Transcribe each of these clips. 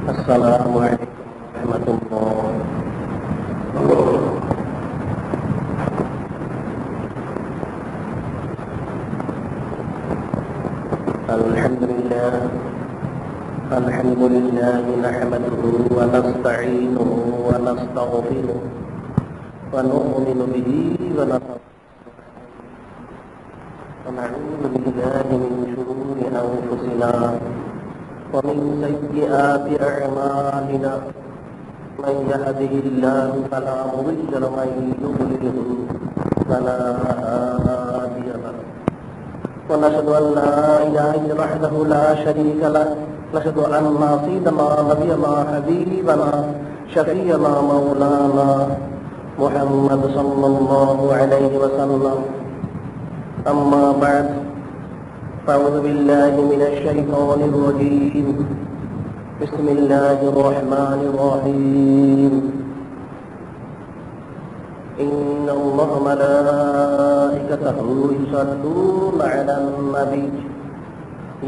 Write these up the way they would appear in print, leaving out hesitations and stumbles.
السلام عليكم ورحمة الله. الحمد لله نحمده ونستعينه ونستغفره ونؤمن به ونعوذ بالله من شرور أنفسنا ومن سيئات أعمالنا. من يهده الله فلا مضل له ومن يضلله فلا هادي له. ونشهد أن لا إله إلا الله وحده لا شريك له. نشهد أن سيدنا نبينا حبيبنا شفيعنا مولانا محمد صلى الله عليه وسلم. أما بعد، أعوذ بالله من الشيطان الرجيم. بسم الله الرحمن الرحيم. إن الله ملائكته يصلون على النبي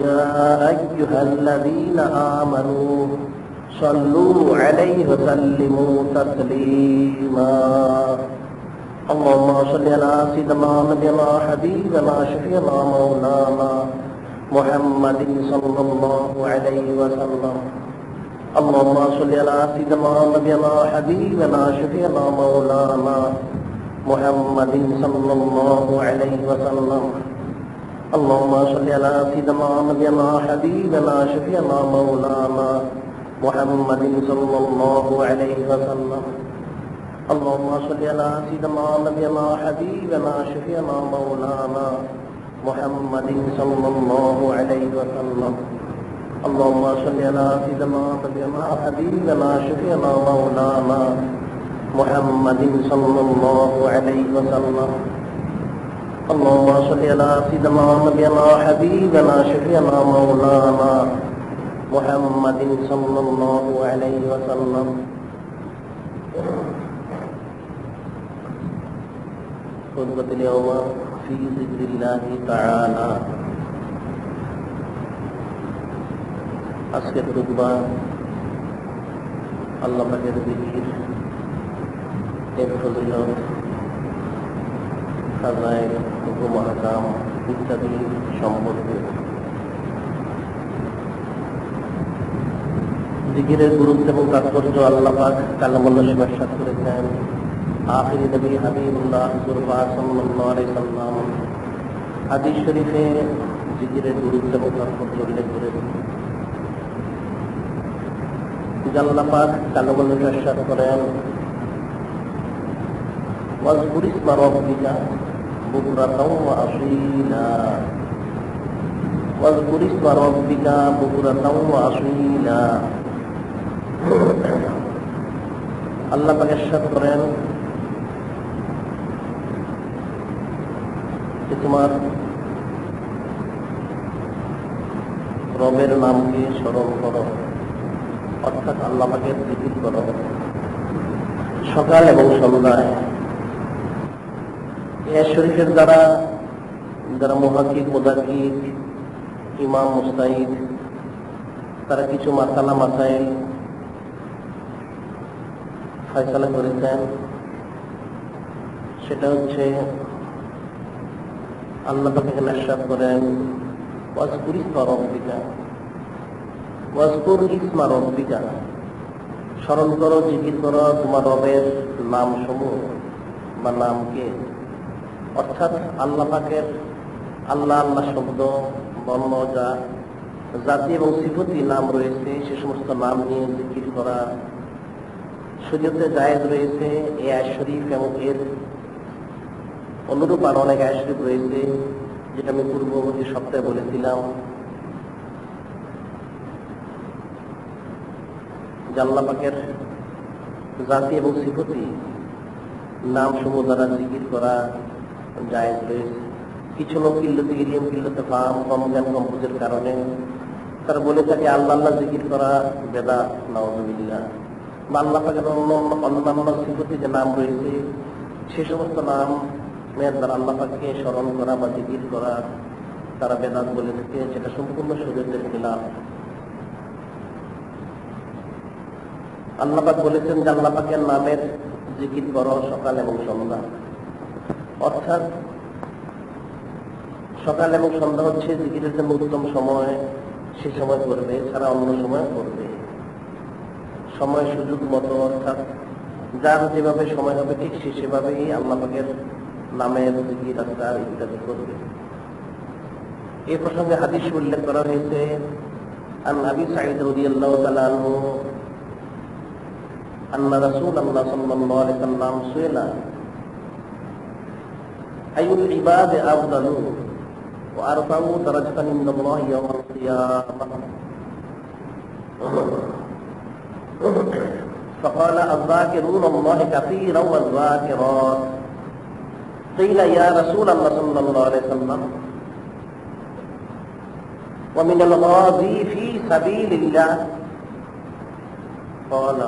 يا أيها الذين آمنوا صلوا عليه وسلموا تسليما. اللهم صل على سيدنا نبينا حبيبنا شفيعنا مولانا محمد صلى الله عليه وسلم. اللهم صل على سيدنا نبينا حبيبنا شفيعنا مولانا محمد صلى الله عليه وسلم. اللهم صل على سيدنا نبينا حبيبنا شفيعنا مولانا محمد صلى الله عليه وسلم. اللهم صل على سيدنا نبينا حبيبنا شفيعنا مولانا محمد صلى الله عليه وسلم. اللهم صل على سيدنا نبينا حبيبنا شفيعنا مولانا محمد صلى الله عليه وسلم. اللهم صل على سيدنا نبينا حبيبنا شفيعنا مولانا محمد صلى الله عليه وسلم. خطبة اليوم في ذكر الله تعالى. আজকের খুতবা আল্লাহ পাকের জিকির, এর ফজিলত, ফাজাইল, হুকুম আহকাম ইত্যাদি সম্পর্কে। জিকিরের গুরুত্ব এবং তাৎপর্য আল্লাহ পাক কালামুল্লাহ শরীফে ইরশাদ করেছেন। আখির নবী হাবিবুল্লাহ হুজুর পাক সাল্লাল্লাহু আলাইহি সাল্লাম হাদিস শরীফে জিকিরের গুরুত্ব এবং তাৎপর্য উল্লেখ করেছেন। আল্লাহ পাক কালামুল্লাহ শরীফে ইরশাদ করেন, ওয়াজকুর ইসমা রাব্বিকা বুকরাতাও ওয়া আসীলা। ওয়াজকুর ইসমা রাব্বিকা বুকরাতাও ওয়া আসীলা। আল্লাহ পাক ইরশাদ করেন যে তোমার রবের নামকে স্মরণ করো, অর্থাৎ আল্লাহ পাকের জিকির করো সকাল এবং সন্ধ্যায়। এই শরীফের দ্বারা যারা মুহাক্কিক, মুদাক্কিক, ইমাম, মুস্তাহিদ, তারা কিছু মাসালা মাসাইল ফয়সালা করেছেন। সেটা হচ্ছে আল্লাহ পাক এখানে ইরশাদ করেন, ওয়াজকুর ইসমা রাব্বিকা, ওয়াজকুর ইসমা রাব্বিকা, স্মরণ করো, জিকির করো তোমার রবের নাম সমূহ বা নামকে। অর্থাৎ আল্লাহ পাকের আল্লাহ আল্লাহ শব্দ, বর্ণ, যা জাতি এবং সিফতি নাম রয়েছে সে সমস্ত নাম নিয়ে জিকির করা শরীয়তে জায়েজ রয়েছে। এই আয়াত শরীফ এবং এর অনুরূপ আরো অনেক আয়াত শরীফ রয়েছে, যেটা আমি পূর্ববর্তী সপ্তাহে বলেছিলাম। আল্লাহ পাকের জাতি এবং সিফতি নাম সমূহ দ্বারা জিকির করা জায়েজ রয়েছে। কিছু লোক কিল্লতে ইলিম, কিল্লতে ফাহাম, কম জ্ঞান, কম বুঝের কারণে তারা বলে থাকে আল্লাহ আল্লাহ জিকির করা বেদাত, নাউযুবিল্লাহ। বা আল্লাহ পাকের অন্যান্য সিফতি যে নাম রয়েছে সে সমস্ত নাম দ্বারা আল্লাহ পাককে স্মরণ করা বা জিকির করা তারা বেদাত বলে থাকে, যেটা সম্পূর্ণ শরীয়তের খিলাফ। আল্লাহ পাক বলেছেন যে আল্লাহ পাকের নামের জিকির করো সকাল এবং সন্ধ্যা। অর্থাৎ সকাল এবং সন্ধ্যা হচ্ছে জিকিরের জন্য উত্তম সময়, সে সময় করবে, ছাড়া অন্য সময় করবে সময় সুযোগ মতো। অর্থাৎ যার যেভাবে সময় হবে ঠিক সেভাবেই আল্লাহ পাকের নামের জিকির আজকার ইত্যাদি করবে। এই প্রসঙ্গে হাদিস উল্লেখ করা হয়েছে আন আবি সাঈদ রাদিয়াল্লাহু তাআলা আনহু আন্না রাসূলুল্লাহ সাল্লাল্লাহু আলাইহি ওয়াসাল্লাম সুইলা আইয়ুল ইবাদি আফদালু ওয়া আরফাউ দারাজাতান ইনদাল্লাহি ইয়াওমাল কিয়ামাহ فقال الذاكرون الله كثيرا والذاكرات قيل يا رسول الله صلى الله عليه وسلم ومن الغازي في سبيل الله قال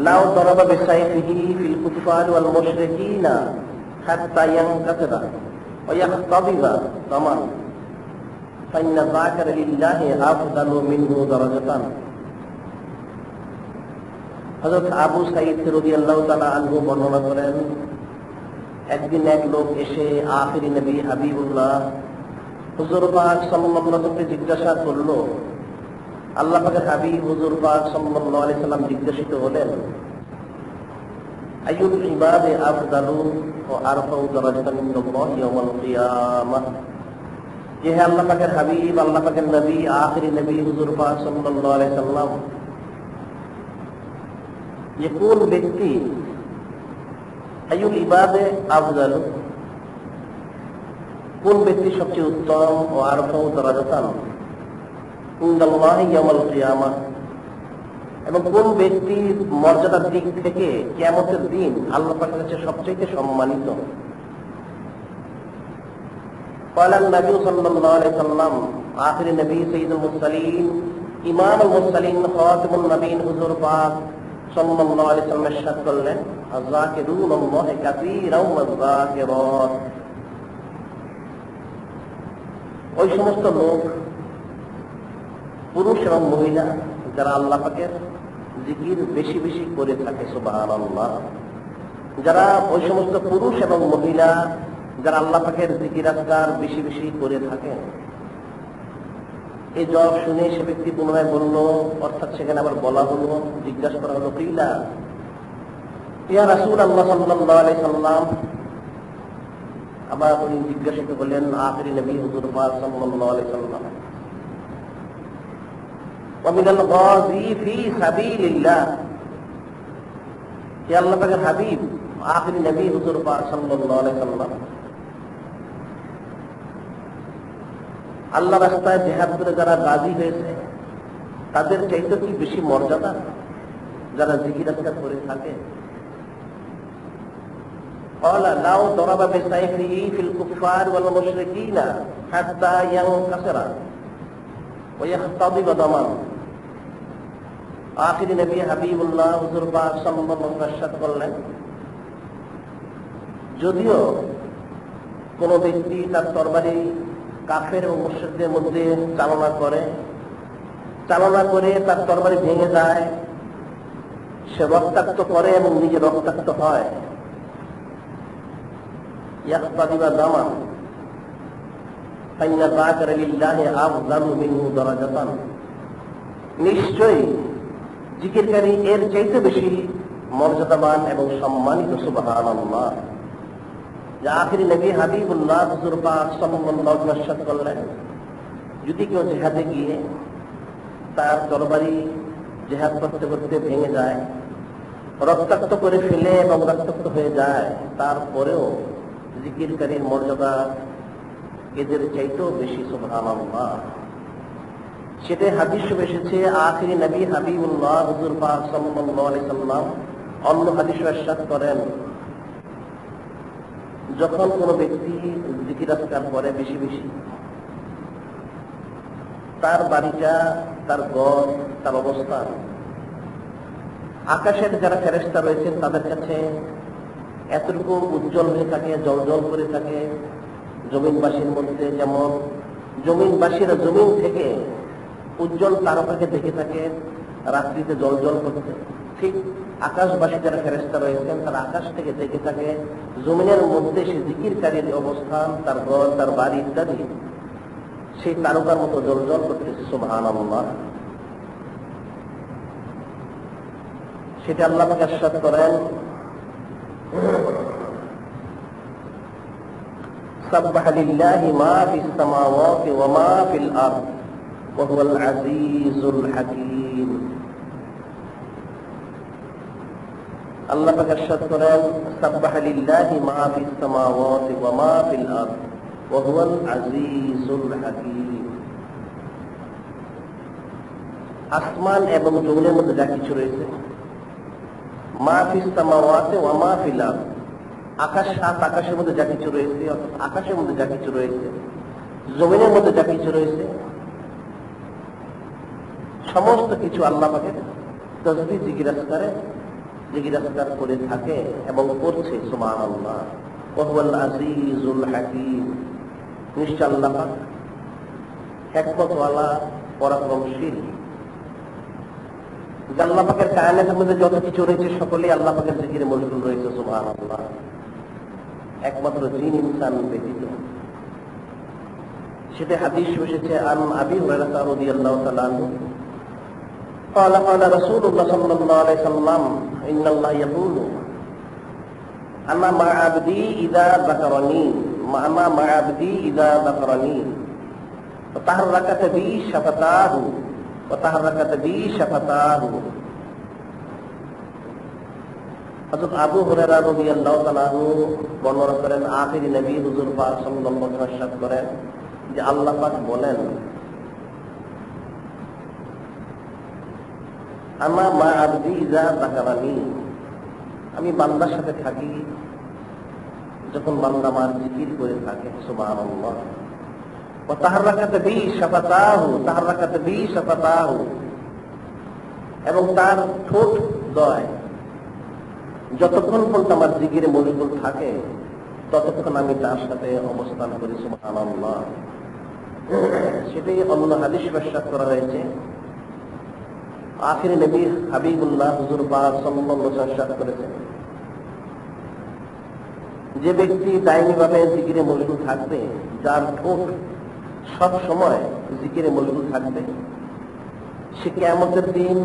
لو ضرب بسيفه في الكفار والمشركين حتى ينكسر ويختضب دما فإن الذاكر لله أفضل منه درجة। হযরত আবু সাঈদ রাদিয়াল্লাহু তাআলা আনহু বর্ণনা করেন, একদিন এক লোক এসে আখিরি নবী হাবিবুল্লাহ হুজুর পাক সাল্লাল্লাহু আলাইহি ওয়াসাল্লামকে জিজ্ঞাসা করলো, আল্লাহ পাকের হাবিব হুজুর পাক সাল্লাল্লাহু আলাইহি ওয়াসাল্লাম জিজ্ঞাসিত হলেন, আইয়ুল ইবাদি আফদালু ওয়া আরফাউ দারাজাতান ইনদাল্লাহি ইয়াওমাল কিয়ামাহ। যে হে আল্লাহ পাকের হাবিব, আল্লাহ পাকের নবী, আখিরি নবী হুজুর পাক সাল্লাল্লাহু আলাইহি ওয়াসাল্লাম, যে কোন ব্যক্তি আইয়ুল ইবাদে আফদালু, কোন ব্যক্তি সবচেয়ে উত্তম, ও আরফাউ দারাজাতান ইনদাল্লাহি ইয়াওমাল কিয়ামাহ, এবং কোন ব্যক্তি মর্যাদার দিক থেকে কিয়ামতের দিন আল্লাহ পাকের কাছে সবচেয়ে সম্মানিত। قال النبي صلى الله عليه وسلم آخر نبی سید المرسلین ইমাম المرسلین خاتم النبیین হুজুর পাক সাল্লাল্লাহু আলাইহি ওয়াসাল্লাম ইরশাদ করলেন, আয-যাকিরুনাল্লাহ কাসীরান ওয়ায-যাকিরাত। ওই সমস্ত লোক, পুরুষ এবং মহিলা, যারা আল্লাহ পাকের জিকির বেশি বেশি করে থাকে, সুবহানাল্লাহ। যারা ওই সমস্ত পুরুষ এবং মহিলা যারা আল্লাহ পাকের জিকির আজকার বেশি বেশি করে থাকে। এই জবাব শুনে সে ব্যক্তি পুনরায় বলল, অর্থাৎ সেখানে আবার বলা হলো, জিজ্ঞাসা করা হলো, কিলা ইয়া রাসূলুল্লাহ সাল্লাল্লাহু আলাইহি ওয়াসাল্লাম। আবার উনি জিজ্ঞাসিত বললেন আখিরি নবী হুজুর পাক সাল্লাল্লাহু আলাইহি ওয়াসাল্লাম, ওয়া মিনাল গাযী ফি সাবিলিল্লাহ। হে আল্লাহ পাকের হাবিব, আখিরি নবী হুজুর পাক সাল্লাল্লাহু আলাইহি ওয়াসাল্লাম, আল্লাহ রাস্তায় জিহাদ করে যারা গাজী হয়েছে তাদের চাইতে কি বেশি মর্যাদা যারা জিকির আজকার করে থাকে? قال لو ضرب بسيفه في الكفار والمشركين حتى ينكسر ويختضب دما। আখিরি নবী হাবিবুল্লাহ হুজুর পাক সাল্লাল্লাহু আলাইহি ওয়াসাল্লাম ইরশাদ করলেন, যদিও কোন ব্যক্তি তার তরবারি কাফের ও মুশরিকদের মধ্যে চালনা করে তার তরবারি ভেঙে যায়, সে রক্তাক্ত করে এবং নিজে রক্তাক্ত হয়, ইয়াকতাদিবা দামান ফাইন্না যাকিরা লিল্লাহি আফযালু মিনহু দারাজাতান। নিশ্চয়ই জিকিরকারী এর চাইতে বেশি মর্যাদাবান এবং সম্মানিত, সুবহানাল্লাহ। যে আখিরি নবী হাবিবুল্লাহ হুজুর পাক সাল্লাল্লাহু আলাইহি ওয়াসাল্লাম ইরশাদ করলেন, যদি কেউ জিহাদে গিয়ে তার তরবারি জিহাদ করতে করতে ভেঙে যায়, রক্তাক্ত করে ফেলে এবং রক্তাক্ত হয়ে যায়, তারপরেও জিকিরকারীর মর্যাদা এদের চাইতেও বেশি, সুবহানাল্লাহ। সেটাই হাদিস এসেছে আখিরি নবী হাবিবুল্লাহ হুজুর পাক সাল্লাল্লাহু আলাইহি ওয়াসাল্লাম অন্য হাদিসে ইরশাদ করেন, যখন কোন ব্যক্তি জিকির আজকার করে বেশি বেশি, তার বাড়িটা, তার ঘর, তার অবস্থান আকাশের যারা ফেরেশতা রয়েছেন তাদের কাছে এতটুকু উজ্জ্বল হয়ে থাকে, জলজল করে থাকে। জমিনবাসীর মধ্যে যেমন জমিনবাসীরা জমিন থেকে উজ্জ্বল তারকাকে দেখে থাকে, রাত্রিতে জল জল করছে, ঠিক আকাশবাসী যারা ফেরেশতা রয়েছেন তারা আকাশ থেকে দেখে থাকে জমিনের মধ্যে সে জিকিরকারীর অবস্থান, তার ঘর, তার বাড়ি ইত্যাদি সেই তারকার মতো জল জল করতেছে। সুবহানাল্লাহ। সেটা আল্লাহ পাক ইরশাদ করেন, সাব্বাহা লিল্লাহি মা ফিস সামাওয়াতি ওয়া মা ফিল আরদ ওয়া হুয়াল আজিজুল হাকীম। আল্লাহ পাক ইরশাদ করেন, সাব্বাহা লিল্লাহি মা ফিস সামাওয়াতি ওয়া মা ফিল আরদ ওয়া হুয়াল আজিজুল হাকীম। আসমান এবং জমিনের মধ্যে যা কিছু রয়েছে, মা ফিস সামাওয়াতি ওয়া মা ফিল আরদ, আকাশ, সাত আকাশের মধ্যে যা কিছু রয়েছে, অর্থাৎ আকাশের মধ্যে যা কিছু রয়েছে, জমিনের মধ্যে যা কিছু রয়েছে, সমস্ত কিছু আল্লাহ পাকের তাসবিহ জিকির-আজকার করে থাকে এবং করছে। সুবহানাল্লাহ। ওয়া হুয়াল আজিজুল হাকীম। নিশ্চয় আল্লাহ পাক হিকমতওয়ালা, পরাক্রমশীল। আল্লাহ পাকের কায়নাতের মধ্যে যত কিছু রয়েছে সকলেই আল্লাহ পাকের জিকিরে মশগুল রয়েছে। সুবহানাল্লাহ। একমাত্র জিন ইনসান ব্যতীত। সেটা হাদিস এসেছে, আন আবি হুরায়রা রাদিয়াল্লাহু তাআলা আনহু قال قال رسول الله صلى الله عليه وسلم إن الله يقول أنا مع عبدي إذا ذكرني أنا مع عبدي إذا ذكرني وتحركت بي شفتاه وتحركت بي شفتاه। হযরত আবু হুরায়রা রাদিয়াল্লাহু তাআলা আনহু বর্ণনা করেন, আখিরি নবী হুজুর পাক সাল্লাল্লাহু আলাইহি ওয়াসাল্লাম ইরশাদ করেন যে আল্লাহ পাক বলেন, আনা মা আবদি ইযা যাকারানি, আমি বান্দার সাথে থাকি যখন বান্দা আমার জিকির করে থাকে। সুবহানাল্লাহ। ওয়া তাহাররাকাত বি শাফাতাহু, তাহাররাকাত বি শাফাতাহু, এবং তার ঠোঁট দয় যতক্ষণ পর্যন্ত আমার জিকিরে মশগুল থাকে ততক্ষণ আমি তার সাথে অবস্থান করি। সুবহানাল্লাহ। সেটাই অন্য হাদিস ইরশাদ করা হয়েছে, আখিরি নবী হাবিবুল্লাহ হুজুর পাক সাল্লাল্লাহু আলাইহি ওয়াসাল্লাম ইরশাদ করেছেন, যে ব্যক্তি দায়ী ভাবে জিকিরে মশগুল থাকবে, যার ঠোঁট সব সময় জিকিরে মশগুল থাকবে, সে কিয়ামতের দিন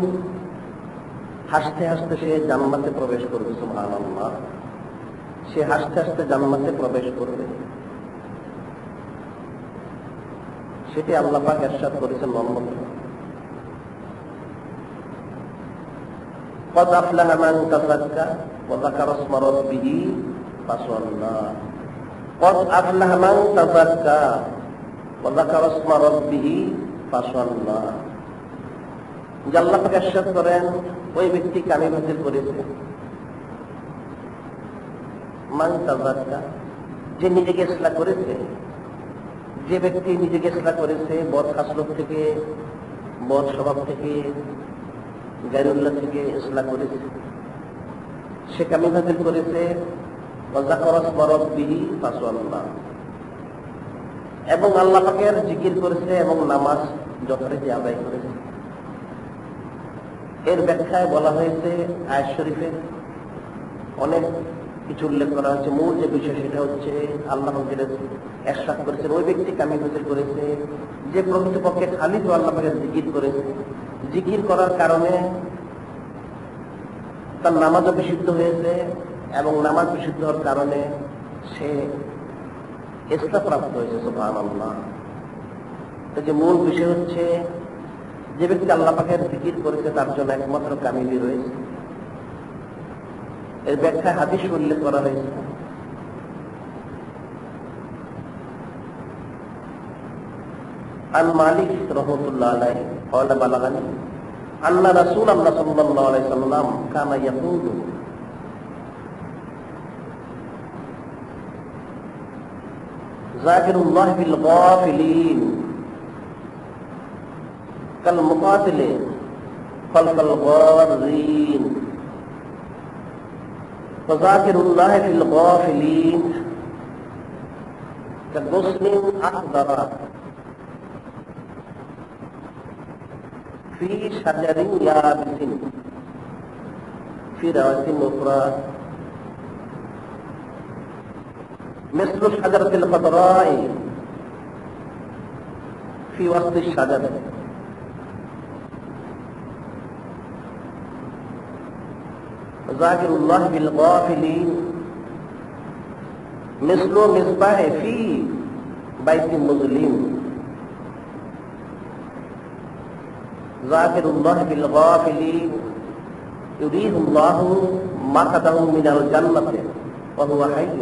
হাসতে হাসতে সে জান্নাতে প্রবেশ করবে। সুবহানাল্লাহ। সে হাসতে হাসতে জান্নাতে প্রবেশ করবে। সেটি আল্লাহ পাক ইরশাদ করেছেন নম্বর, قد أفلح من تزكى وذكر اسم ربه فصلى قد أفلح من تزكى وذكر اسم ربه فصلى। আল্লাহ পাক ইরশাদ করেন, ওই ব্যক্তি কামিল হাসিল করেছে, মান তাযাক্কা, যে নিজেকে ইসলাহ করেছে, যে ব্যক্তি নিজেকে ইসলাহ করেছে বদ খাসলত থেকে, বদ স্বভাব থেকে, গায়রুল্লাহ থেকে ইসলাহ করেছে, সে কামিল হাসিল করেছে। ওয়া যাকারা ইসমা রাব্বিহি ফাসাল্লা, এবং আল্লাহ পাকের জিকির করেছে এবং নামাজ যথারীতি আদায় করেছে। এর ব্যাখ্যায় বলা হয়েছে, আয়াত শরীফে অনেক কিছু উল্লেখ করা হয়েছে। মূল যে বিষয় সেটা হচ্ছে আল্লাহ ইরশাদ করেছেন, ওই ব্যক্তি কামিল হাসিল করেছে যে প্রকৃতপক্ষে খালি তো আল্লাহ পাকের জিকির করেছে, জিকির করার কারণে তার নামাজও বিশুদ্ধ হয়েছে এবং নামাজ বিশুদ্ধ হওয়ার কারণে সে ইসলাহ প্রাপ্ত হয়েছে। সুবহানাল্লাহ। তো যে মূল বিষয় হচ্ছে, যে ব্যক্তি আল্লাহ পাকের জিকির করেছে তার জন্য একমাত্র কামিলি রয়েছে। এর ব্যাখ্যা হাদিস উল্লেখ করা হয়েছে। عن مالك رحمة الله عليه قال بلغني أن رسول الله صلى الله عليه وسلم كان يقول ذاكر الله في الغافلين كالمقاتل خلف الغارين وذاكر الله في الغافلين كالغصن أحضر في شجر يابس في رواية أخرى مثل الشجرة الخضراء في وسط الشجر. ذاكر الله بالغافلين مثل مصباح في بيت مظلم. ذاكر الله بالغافلين يريه الله مقته من الجنة وهو حي.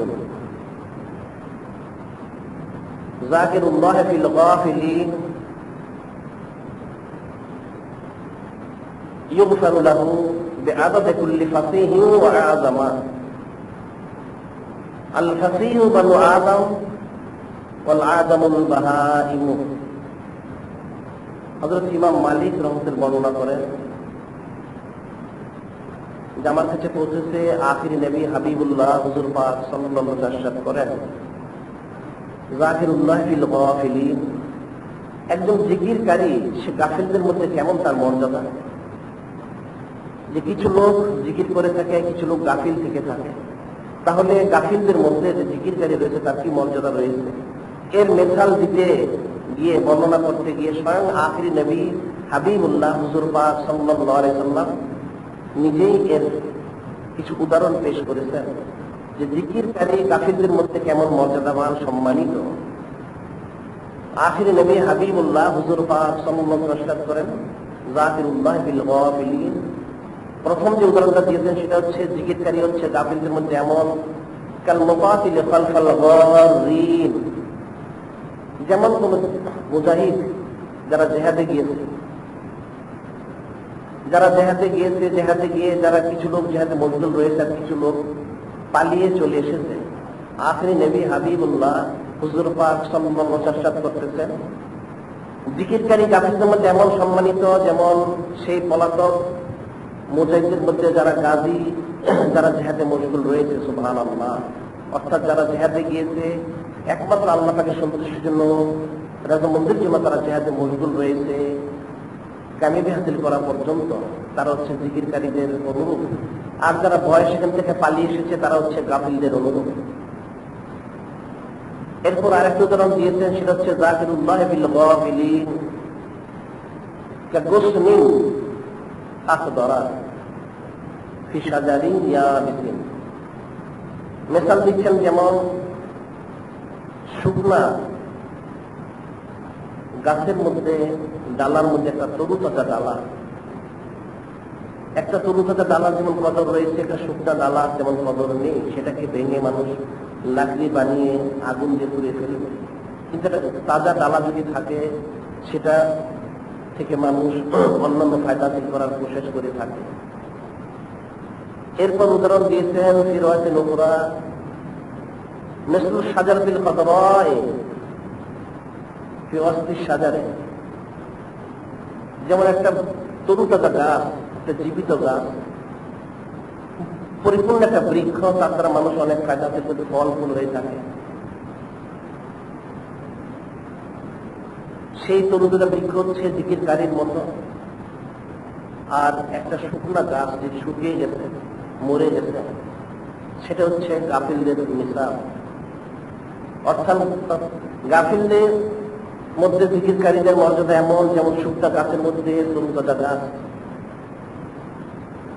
ذاكر الله في الغافلين يغفر له بعدد كل فصيح وأعظم. الفصيح بنو آدم والآدم البهائم. হযরত ইমাম মালিক রাহমাতুল্লাহ বর্ণনা করেন যে আমার কাছে পৌঁছেছে আখির নবী হাবিবুল্লাহ হুজুর পাক সাল্লাল্লাহু আলাইহি ওয়াসাল্লাম করেন যাকিরুল্লাহ ফিল গাফিলিন, একজন জিকিরকারী সে গাফিলদের মধ্যে কেমন তার মর্যাদা। যে কিছু লোক জিকির করে থাকে, কিছু লোক গাফিল থেকে থাকে, তাহলে গাফিলদের মধ্যে যে জিকিরকারী রয়েছে তার কি মর্যাদা রয়েছে, এর মেসাল দিতে গিয়ে বর্ণনা করতে গিয়ে স্বয়ং আখিরি নবী হাবিবুল্লাহ হুজুর পাক সাল্লাল্লাহু আলাইহি ওয়াসাল্লাম নিজেই এর কিছু উদাহরণ পেশ করেছেন যে জিকিরকারী গাফিলদের মধ্যে কেমন মর্যাদাবান সম্মানিত। আখিরি নবী হাবিবুল্লাহ হুজুর পাক সাল্লাল্লাহু আলাইহি ওয়াসাল্লাম করেন যাকিরুল্লাহ বিল গাফিলিন। প্রথম যে উদাহরণটা দিয়েছেন সেটা হচ্ছে জিকিরকারী হচ্ছে গাফিলদের মধ্যে এমন কাল মুকাতিল খালফাল গারিন, যেমন কোন মুজাহিদ যারা জেহাদে গিয়েছে, জেহাদে গিয়ে যারা কিছু লোক জেহাদে মজদুর রয়েছে আর কিছু লোক পালিয়ে চলে এসেছে, আখিরি নবী হাবিবুল্লাহ হুজুর পাক সাল্লাল্লাহু আলাইহি ওয়াসাল্লাম করতেছেন জিকিরকারী গাফিলদের মধ্যে এমন সম্মানিত যেমন সেই পলাতক মুজাহিদের মধ্যে যারা গাজী, যারা জেহাদে মশগুল রয়েছে। সুবহানাল্লাহ। অর্থাৎ যারা জেহাদে গিয়েছে একমাত্র আল্লাহ পাকের সন্তুষ্টির জন্য, রাজমন্দির জন্য তারা জেহাদে মশগুল রয়েছে, কামিয়াবি হাসিল করা পর্যন্ত তারা হচ্ছে জিকিরকারীদের অনুরূপ। আর যারা ভয় সেখান থেকে পালিয়ে এসেছে তারা হচ্ছে গাফিলদের অনুরূপ। এরপর আরেকটা উদাহরণ দিয়েছেন সেটা হচ্ছে যাকিরুল্লাহ বিল গাফিলিন কাগসনিন আখদারা ফি শাজারিন ইয়াবিসিন। মিসাল দিচ্ছেন যেমন শুকনা গাছের মধ্যে ডালার মধ্যে একটা তরুতাজা ডালা, একটা তরুতাজা ডালার যেমন কদর রয়েছে, একটা শুকনা ডালা যেমন কদর নেই। সেটাকে ভেঙে মানুষ লাকড়ি বানিয়ে আগুন দিয়ে পুড়িয়ে ফেলবে, কিন্তু একটা তাজা ডালা যদি থাকে সেটা থেকে মানুষ অন্যান্য ফায়দা হাসিল করার কোশিশ করে থাকে। এরপর উদাহরণ দিয়েছেন ফিরওয়াতে নোকরা মিসলুল শাজারাতিল খাদরায়ে ফি ওয়াসতি শাজারে, যেমন একটা তরুতাজা গাছ, একটা জীবিত গাছ, পরিপূর্ণ একটা বৃক্ষ, তার দ্বারা মানুষ অনেক ফায়দা হাসিল করতে ফল ফুল হয়ে থাকে। সেই তরুতাজা বৃক্ষ হচ্ছে জিকিরকারীর মতো। আর একটা শুকনা গাছ যে শুকিয়ে গেছে, মরে গেছে, সেটা হচ্ছে গাফিলদের মিসাল। অর্থাৎ গাফিলদের মধ্যে জিকিরকারীদের মর্যাদা এমন যেমন শুকনা গাছের মধ্যে তরুতাজা গাছ।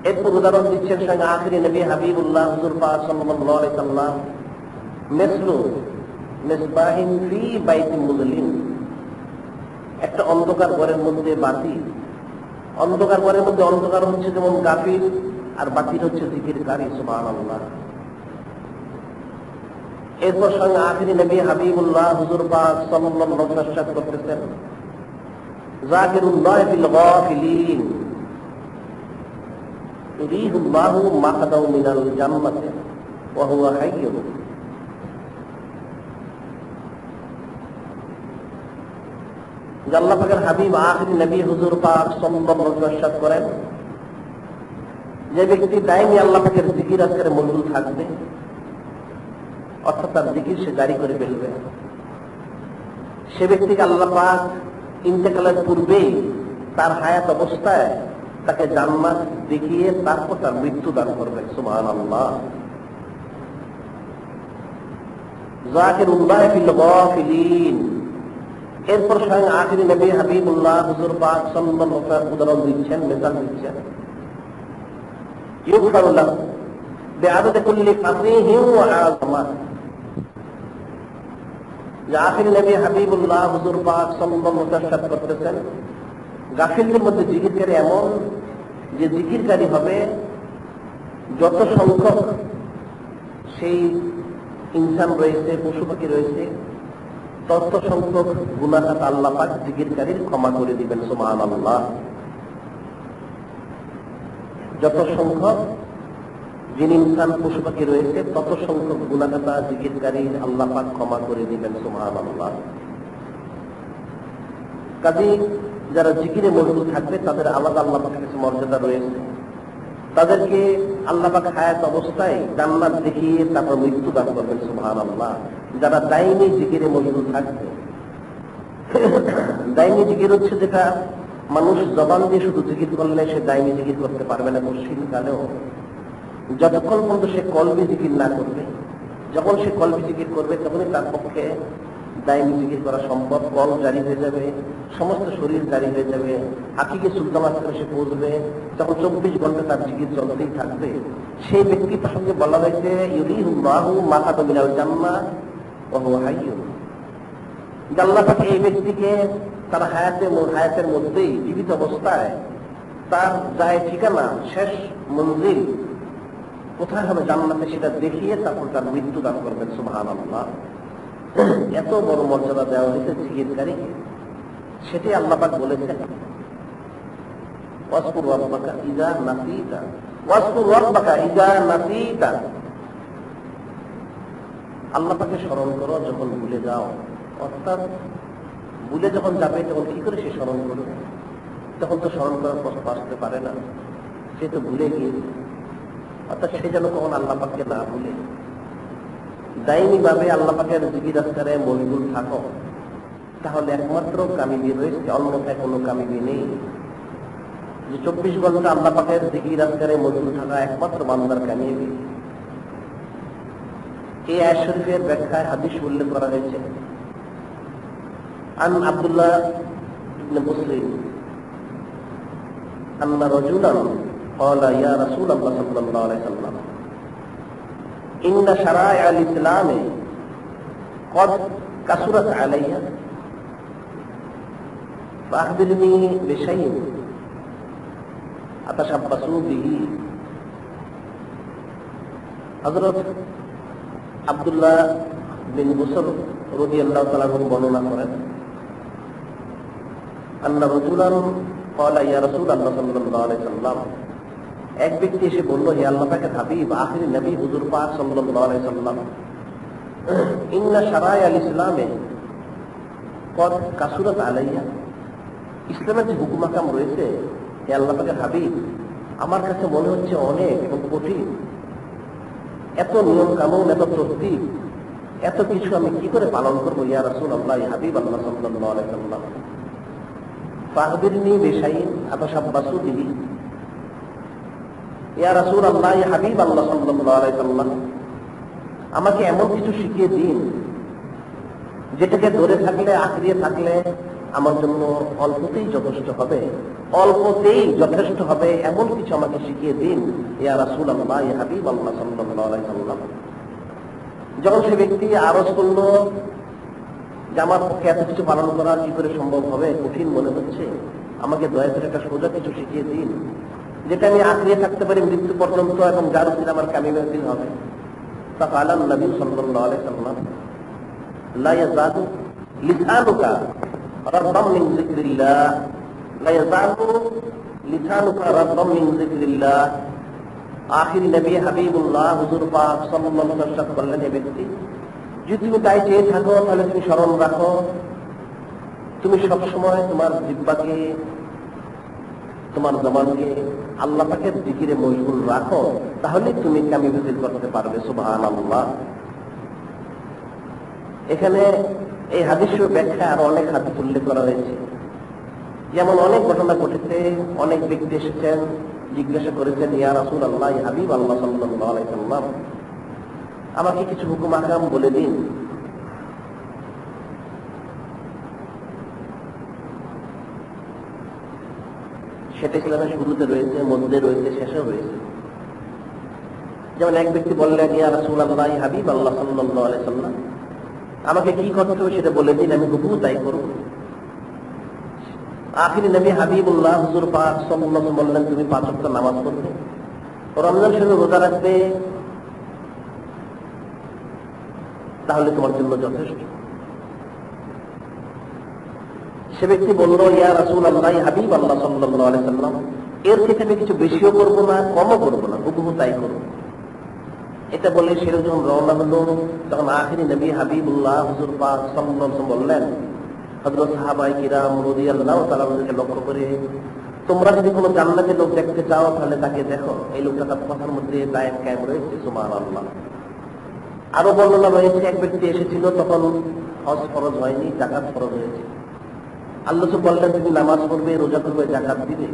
এরপর উদাহরণ দিচ্ছেন সঙ্গে আখিরি নবী হাবিবুল্লাহ হুজুর পাক সাল্লাল্লাহু আলাইহি ওয়াসাল্লাম মিসলু মিসবাহিন ফি বাইতিন মুযলিম, একটা অন্ধকার ঘরের মধ্যে বাতি। অন্ধকার ঘরের মধ্যে অন্ধকার হচ্ছে যেমন গাফিল আর বাতিল হচ্ছে জিকিরকারী। সুবহানাল্লাহ। এরপর সঙ্গে আখিরি নবী হাবিবুল্লাহ হুজুর পাক সাল্লাল্লাহু আলাইহি ওয়াসাল্লাম করতেছেন যাকিরুল্লাহ বিল গাফিলিন ইউরিহুল্লাহু মাকাদাউ মিনাল জান্নাতি ওয়া হুয়া হাইয়্যুন। আল্লাহ পাকের হাবিব আখিরি নবী হুজুর পাক সাল্লাল্লাহু আলাইহি ওয়াসাল্লাম করেন যে ব্যক্তি দাইমি আল্লাহ পাকের জিকির আজকের মশগুল থাকবে, অর্থাৎ তার জিকির সে জারি করে ফেলবে, সে ব্যক্তিকে আল্লাহ পাক ইন্তেকালের পূর্বেই তার হায়াত অবস্থায় তাকে জান্নাত দেখিয়ে তারপর তার মৃত্যু দান করবেন। সুবহানাল্লাহ। যাকিরুল্লাহ ফিল গাফিলিন। এরপর স্বয়ং আখিরি নবী হাবিবুল্লাহ হুজুর পাক সাল্লাল্লাহু আলাইহি ওয়াসাল্লাম উদাহরণ দিচ্ছেন, মিসাল দিচ্ছেন। ইউগফারু লাহু বিআদাদি কুল্লি ফাসিহিন ওয়া আযমা। যে আখিরি নবী হাবিবুল্লাহ হুজুর পাক সাল্লাল্লাহু আলাইহি ওয়াসাল্লাম করতেছেন, গাফিলদের মধ্যে জিকিরকারী এমন যে জিকিরকারী হবে যত সংখ্যক সেই ইনসান রয়েছে, পশু পাখি রয়েছে, তত সংখ্যক গুনাহ আল্লাহ পাক জিকিরকারীর ক্ষমা করে দিবেন। সুবহানাল্লাহ। যত সংখ্যক যিনি ইনসান পশু পাখি রয়েছে তত সংখ্যক গুনাহ জিকিরকারীর আল্লাহ পাক ক্ষমা করে দিবেন। সুবহানাল্লাহ। কাজেই যারা জিকিরে মশগুল থাকবে তাদের আলাদা আল্লাহ পাকের কিছু মর্যাদা রয়েছে। তাদেরকে আল্লাহ পাক হায়াত অবস্থায় জান্নাত দেখিয়ে তারপর মৃত্যু দান করবেন। সুবহানাল্লাহ। যারা দাইনি জিকিরে মশগুল থাকবে, দাইনি জিকির হচ্ছে যেটা মানুষ জবান দিয়ে শুধু জিকির করলে সে দাইনি জিকির করতে পারবে না মুশকিল কালেও, যতক্ষণ পর্যন্ত সে কলবি জিকির না করবে। যখন সে কলবি জিকির করবে তখনই তার পক্ষে দাইনি জিকির করা সম্ভব। কল জারি হয়ে যাবে, সমস্ত শরীর জারি হয়ে যাবে, হাকিকে সুলতান করে সে পৌঁছবে। তখন 24 ঘন্টা তার জিকির চলতেই থাকবে। সেই ব্যক্তির প্রসঙ্গে বলা হয়েছে ইউরিহুল্লাহু মা কাতা মিনাল জান্নাহ ওয়া হুয়া হাইয়্যুন। আল্লাহ পাক এই ব্যক্তিকে তার হায়াতের মধ্যেই জীবিত অবস্থায় তার যায় ঠিকানা, শেষ মঞ্জিল কোথায় হবে জান্নাতে সেটা দেখিয়ে তারপর তার মৃত্যু দান করবেন। সুবহানাল্লাহ। এত বড় মর্যাদা দেওয়া হয়েছে জিকিরকারীকে, সেটি আল্লাহ পাক বলেছেন ওয়াজকুর রাব্বাকা ইযা নাসিতা, ওয়াজকুর রাব্বাকা ইযা নাসিতা। আল্লাহ পাকে স্মরণ করো যখন ভুলে যাও। অর্থাৎ ভুলে যখন যাবে তখন কি করে সে স্মরণ করবে? তখন তো স্মরণ করার প্রশ্ন আসতে পারে না, সে তো ভুলে গিয়েছে। অর্থাৎ সে যেন কখন আল্লাহ পাককে না ভুলে দায়নি ভাবে আল্লাহ পাকের জিকির আজকারে মশগুল থাকো, তাহলে একমাত্র কামিবি রয়েছে, অন্যথায় কোনো কামিবি নেই। যে 24 ঘন্টা আল্লাহ পাকের জিকির আজকারে মশগুল থাকা একমাত্র বান্দার কামিবি। এই আয়াত শরীফের ব্যাখ্যায় হাদিস উল্লেখ করা হয়েছে। আন আব্দুল্লাহ ইবনে মুসলিম আন্না রাজুলান ক্বালা ইয়া রাসূলুল্লাহ সাল্লাল্লাহু আলাইহি ওয়াসাল্লাম ইন্না শারা'i'আল ইসলামি ক্বাদ কাসুরাত আলাইয়া ফাখবিরনি বিশাইইন আতাশাব্বাসু বিহি। হযরত আব্দুল্লাহ বিন বুসর রাদিয়াল্লাহু তাআলা বর্ণনা করেন, আন্না রাজুলান ক্বালা ইয়া রাসূলুল্লাহ সাল্লাল্লাহু আলাইহি ওয়াসাল্লাম, এক ব্যক্তি এসে বলল, হে আল্লাহ পাকের হাবিব, আখিরি নবী হুজুর পাক সাল্লাল্লাহু আলাইহি ওয়াসাল্লাম, ইন্না শারা'i'আল ইসলামে ক্বাদ কাসুরাত আলাইয়া। ইসলামের যে হুকুম আহকাম রয়েছে, হে আল্লাহ পাকের হাবিব, আমার কাছে মনে হচ্ছে অনেক এবং কঠিন। এত নিয়ম কানুন, এত তরতিব, এত কিছু আমি কি করে পালন করবো? ইয়া রাসূলুল্লাহ, হাবিব আল্লাহ সাল্লাল্লাহু আলাইহি ওয়াসাল্লাম, ফাখবিরনি বিশাইইন আতাশাব্বাসু বিহি। ইয়া রাসূলুল্লাহ, হাবিব আল্লাহ সাল্লাল্লাহু আলাইহি ওয়াসাল্লাম, আমাকে এমন কিছু শিখিয়ে দিন যেটাকে ধরে থাকলে, আঁকড়িয়ে থাকলে আমার জন্য অল্পতেই যথেষ্ট হবে, অল্পতেই যথেষ্ট হবে, এমন কিছু আমাকে শিখিয়ে দিন। ইয়া রাসূলুল্লাহ, হাবিব আল্লাহ সাল্লাল্লাহু আলাইহি ওয়াসাল্লাম। যখন সে ব্যক্তি আরজ করল যে আমার পক্ষে এত কিছু পালন করা কি করে সম্ভব হবে, কঠিন মনে হচ্ছে, আমাকে দয়া করে একটা সোজা কিছু শিখিয়ে দিন যেটা আমি আঁকড়িয়ে থাকতে পারি মৃত্যু পর্যন্ত এবং যার উপর আমার কামিয়াবি হবে। ফাকালা নবী সাল্লাল্লাহু আলাইহি ওয়াসাল্লাম, লা ইয়াযালু লিসানুকা রাব্বাম মিন যিকরিল্লাহ, লা ইয়াযালু লিসানুকা রাব্বাম মিন যিকরিল্লাহ। আখির নবী হাবিবুল্লাহ হুজুর পাক সাল্লাল্লাহু আলাইহি ওয়াসাল্লাম বললেন, হে ব্যক্তি, যদি তুমি তাই চেয়ে থাকো তাহলে তুমি স্মরণ রাখো, তুমি সবসময় তোমার জিহ্বাকে, তোমার জবানকে আল্লাহ পাকের জিকিরে মশগুল রাখো, তাহলে তুমি কামিয়াবি হাসিল করতে পারবে। সুবহানাল্লাহ। এখানে এই হাদিসের ব্যাখ্যা আরো অনেক হাদিস উল্লেখ করা হয়েছে। যেমন অনেক ঘটনা ঘটেছে, অনেক ব্যক্তি এসেছেন, জিজ্ঞাসা করেছেন, ইয়া রাসূলুল্লাহ, ইয়া হাবিব আল্লাহ সাল্লাল্লাহু আলাইহি ওয়াসাল্লাম, আমাকে কিছু হুকুম আহকাম বলে দিন। সেটা ইসলামের শুরুতে রয়েছে, মধ্যে রয়েছে, শেষে রয়েছে। যেমন এক ব্যক্তি বললেন, ইয়া রাসূলুল্লাহ, ইয়া হাবিব আল্লাহ সাল্লাল্লাহু আলাইহি ওয়াসাল্লাম, আমাকে কি করতে হবে সেটা বলে দিন, আমি হুকুম তাই করব। আখিরি নবী হাবিবুল্লাহ হুজুর পাক সাল্লাল্লাহু আলাইহি ওয়াসাল্লাম বললেন, তুমি 5 ওয়াক্ত নামাজ পড়বে, রমজান শরীফ রোজা রাখবে, তাহলে তোমার জন্য যথেষ্ট। সে ব্যক্তি বলল, ইয়া রাসূলুল্লাহ, ইয়া হাবিব আল্লাহ সাল্লাল্লাহু আলাইহি ওয়াসাল্লাম, এর থেকে আমি কিছু বেশিও করব না, কমও করব না, হুকুম তাই করব। এটা বলে সে যখন রওনা হলো, তখন আখিরি নবী হাবিবুল্লাহ হুজুর পাক সাল্লাল্লাহু আলাইহি ওয়াসাল্লাম বললেন, হযরত সাহাবায়ে কিরাম রাদিয়াল্লাহু তাআলা আনহুকে লক্ষ্য করে, তোমরা যদি কোনো জান্নাতের লোক দেখতে চাও তাহলে তাকে দেখো, এই লোকটা তার কথার মধ্যে দায়েম কায়েম রয়েছে, সুবহানাল্লাহ। আরো বর্ণনা রয়েছে, এক ব্যক্তি এসেছিল, তখন হজ ফরজ হয়নি, যাকাত ফরজ হয়েছে। আল্লাহ বললেন, তুমি নামাজ পড়বে, রোজা করবে, যাকাত দিবে।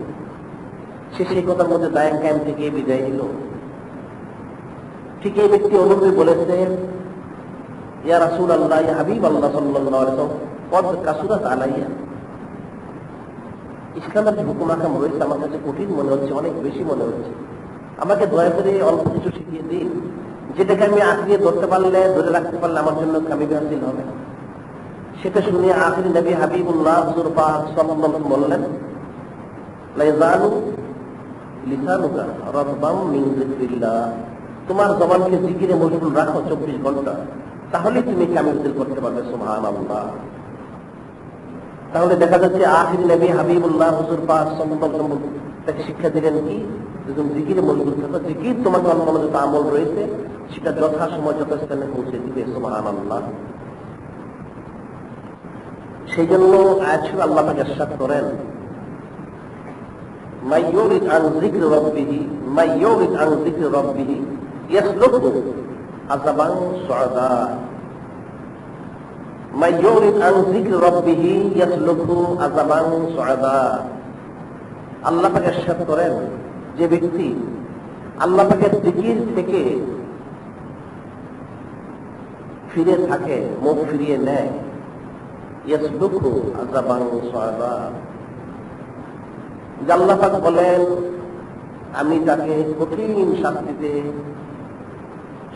সে সেই কথার মধ্যে দায়েম কায়েম থেকে বিদায় নিল। ঠিক এই ব্যক্তি অনুযায়ী বলেছে, ইয়া রাসূলুল্লাহ, ইয়া হাবিব আল্লাহ সাল্লাল্লাহু আলাইহি ওয়াসাল্লাম, কদ কাসুরাত আলাইয়া, ইসলামের যে হুকুম আহকাম রয়েছে আমার কাছে কঠিন মনে হচ্ছে, অনেক বেশি মনে হচ্ছে, আমাকে দয়া করে অল্প কিছু শিখিয়ে দিন, যেটাকে আমি আঁকড়িয়ে ধরতে পারলে, ধরে রাখতে পারলে আমার জন্য কামিয়াবি হাসিল হবে। সেটা শুনে আখিরি নবী হাবিবুল্লাহ হুজুর পাক সাল্লাল্লাহু আলাইহি ওয়াসাল্লাম বললেন, লা ইয়াযালু লিসানুকা রাতবাম মিন যিকরিল্লাহ, তোমার জবানকে জিকিরে মশগুল রাখো 24 ঘন্টা, তাহলে তুমি কামিয়াবি হাসিল করতে পারবে, সুবহানাল্লাহ। তাহলে দেখা যাচ্ছে আখিরি নবী হাবিবুল্লাহ হুজুর পাক সাল্লাল্লাহু আলাইহি ওয়াসাল্লাম তাকে শিক্ষা দিলেন কি, তুমি জিকিরে মশগুল থাকো, জিকির তোমাকে অন্যমনস্ক আমল রয়েছে, সেটা যথাসময় যথাস্থানে পৌঁছে দিবে, সুবহানাল্লাহ। সেই জন্য আয়াত আল্লাহ পাক ইরশাদ করেন, মাইয়ুরিদ আন যিকরি রাব্বিহি, মাইয়ুরিদ আন যিকরি রাব্বিহি ইয়াসলুকহু আযাবান সুআদা, মাইয়ুরিদ আন যিকরি রাব্বিহি ইয়াসলুকহু আযাবান সুআদা। আল্লাহ পাক ইরশাদ করেন, যে ব্যক্তি আল্লাহ পাকের জিকির থেকে ফিরে থাকে, মুখ ফিরিয়ে নেয়, ইয়াসলুকহু আযাবান সুআদা, আল্লাহ পাক বলেন, আমি তাকে কঠিন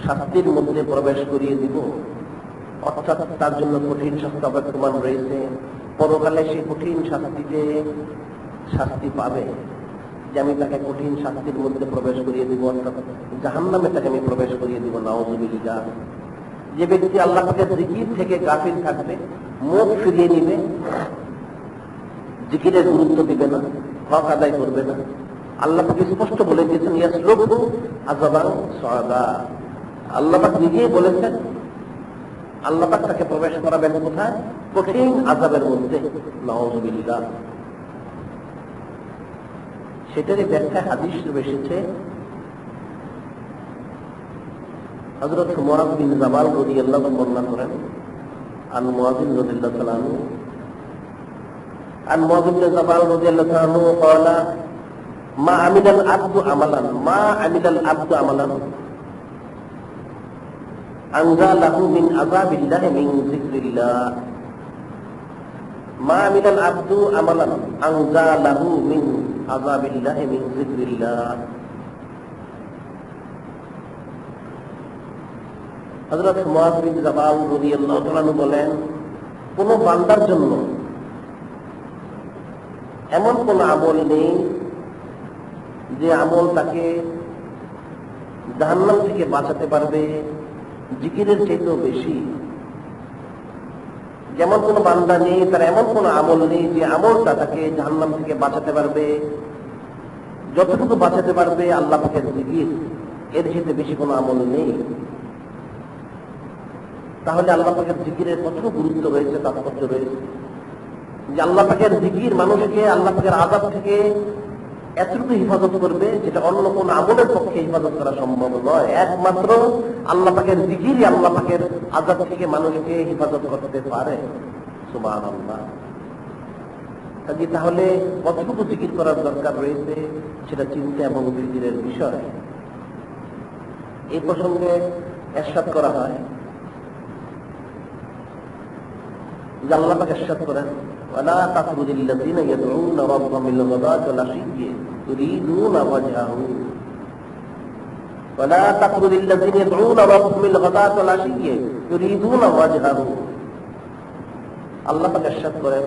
শাস্তির মধ্যে প্রবেশ করিয়ে দিব, অর্থাৎ তার জন্য কঠিন শাস্তি অপেক্ষমান রয়েছে। পরকালে সে কঠিন শাস্তি পাবে, যে আমি তাকে কঠিন শাস্তির মধ্যে প্রবেশ করিয়ে দিব, অর্থাৎ জাহান্নামে তাকে আমি প্রবেশ করিয়ে দিব, নাউযুবিল্লাহ। যে ব্যক্তি আল্লাহ পাকের জিকির থেকে গাফিল থাকবে, মুখ ফিরিয়ে নিবে, জিকিরের গুরুত্ব দিবে না, হক আদায় করবে না, আল্লাহ পাক স্পষ্ট বলে দিয়েছেন, ইয়াসলুকহু আযাবান সুআদা। আল্লাহ পাক নিজেই বলেছেন, আল্লাহ পাক তাকে প্রবেশ করাবেন কোথায়, কঠিন আযাবের মধ্যে, নাউযুবিল্লাহ। সেটারই ব্যাখ্যা হাদিস এসেছে, হযরত মুআয বিন জাবাল রাদিয়াল্লাহু আনহু বর্ণনা করেন, আন মুআয রাদিয়াল্লাহু তাআলা আনহু, আন মুআয বিন জাবাল রাদিয়াল্লাহু তাআলা আনহু قال মা আমিলাল আবদু আমালান আনজালাহু মিন আযাবিল্লাহি মিন যিকরিল্লাহ, মা আমিলাল আবদু আমালান আনজালাহু মিন আযাবিল্লাহি মিন যিকরিল্লাহ। হযরত মুআয বিন জাবাল রাদিয়াল্লাহু তাআলা আনহু বলেন, কোন বান্দার জন্য এমন কোন আমল নেই যে আমল তাকে জাহান্নাম থেকে বাঁচাতে পারবে জিকিরের চাইতেও বেশি। যেমন কোন বান্দা নেই, তার এমন কোন আমল নেই যে আমলটা তাকে জাহান্নাম থেকে বাঁচাতে পারবে, যতটুকু বাঁচাতে পারবে আল্লাহ পাকের জিকির, এর চাইতে বেশি কোনো আমল নেই। তাহলে আল্লাহ পাকের জিকিরের কতটুকু গুরুত্ব রয়েছে, তাৎপর্য রয়েছে, যে আল্লাহ পাকের জিকির মানুষকে আল্লাহ পাকের আযাব থেকে এতটুকু হিফাজত করবে, যেটা অন্য কোন আমলের পক্ষে হিফাজত করা সম্ভব নয়। একমাত্র আল্লাহ পাকের জিকিরই আল্লাহ পাকের আযাব থেকে মানুষকে হিফাজত করতে পারে, সুবহানাল্লাহ। কাজে তাহলে কতটুকু জিকির করার দরকার রয়েছে সেটা চিন্তা এবং ফিকিরের বিষয়। এই প্রসঙ্গে ইরশাদ করা হয় যে আল্লাহ পাক ইরশাদ করেন ওয়ালা তাকরুদিল্লাযিনা ইয়াদউনা রাব্বাহুম বিল গাদাতি ওয়াল আশিয়্যি ইউরিদুনা ওয়াজহাহু ওয়ালা তাকরুদিল্লাযিনা ইয়াদউনা রাব্বাহুম বিল গাদাতি ওয়াল আশিয়্যি ইউরিদুনা ওয়াজহাহু। আল্লাহ পাক ইরশাদ করেন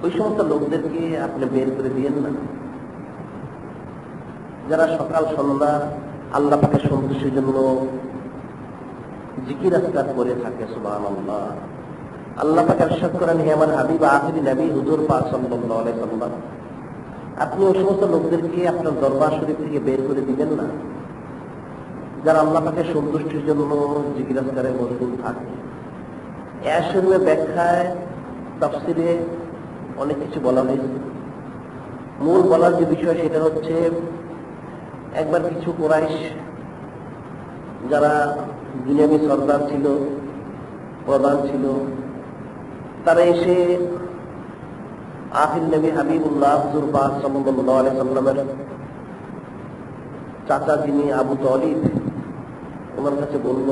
ওই সমস্ত লোকদেরকে আপনি বের করে দিয়েন না যারা সকাল সন্ধ্যা আল্লাহ পাকের সন্তুষ্টির জন্য জিকির আজকার করে থাকে। সুবহানাল্লাহ। আল্লাহ পাক ইরশাদ করেন হে আমার হাবিব আখিরি নবী হুজুর পাক সাল্লাল্লাহু আলাইহি ওয়াসাল্লাম, আপনি ওই সমস্ত লোকদেরকে আপনার দরবার শরীফ থেকে বের করে দিবেন না যারা আল্লাহ পাকের সন্তুষ্টির জন্য জিকির আজকারে মশগুল থাকে। এর শরীফের ব্যাখ্যায় তাফসিরে অনেক কিছু বলা হয়েছে। মূল বলার যে বিষয় সেটা হচ্ছে একবার কিছু কুরাইশ যারা দুনিয়াবী সরদার ছিল, প্রধান ছিল, তারা এসে আখির নবী হাবিবুল্লাহ হুজুর পাক সাল্লাল্লাহু আলাইহি সাল্লামের চাচা যিনি আবু তালিব, ওনার কাছে বলল,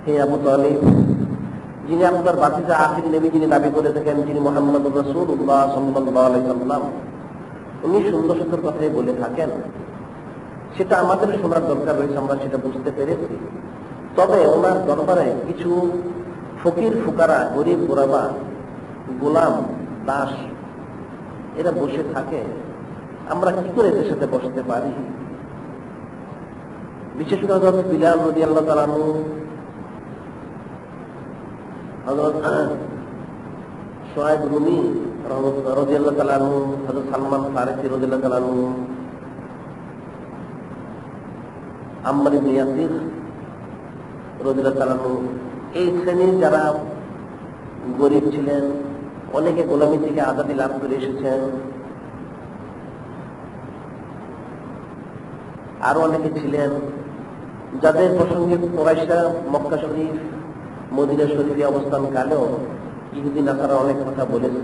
হে আবু তালিব, যিনি আপনার বাতিজা আখির নবী যিনি দাবি করে থাকেন, যিনি মুহাম্মদুর রাসূলুল্লাহ সাল্লাল্লাহু আলাইহি সাল্লাম, উনি সুন্দর সুন্দর কথাই বলে থাকেন, সেটা আমাদের শোনার দরকার রয়েছে, আমরা সেটা বুঝতে পেরেছি। তবে ওনার দরবারে কিছু ফকির ফুকারা, গরিব গোরাবা, গোলাম, দাস এরা বসে থাকে, আমরা কি করে এদের সাথে বসতে পারি? বিশেষ করে হযরত বিলাল রাদিয়াল্লাহু তাআলা আনহু, হযরত শুআয়ব রুমি রাদিয়াল্লাহু তাআলা আনহু, হযরত সালমান ফারিসি রাদিয়াল্লাহু তাআলা আনহু, আম্মার ইবনে ইয়াসির রাদিয়াল্লাহু তাআলা আনহু, এই শ্রেণীর যারা গরিব ছিলেন, অনেকে গোলামি থেকে আজাদী লাভ করে এসেছেন, আরো অনেকে ছিলেন যাদের প্রসঙ্গে কুরাইশরা মক্কা শরীফ, মদিনা শরীফে অবস্থান কালেও ইহুদি নাসারা অনেক কথা বলেছে।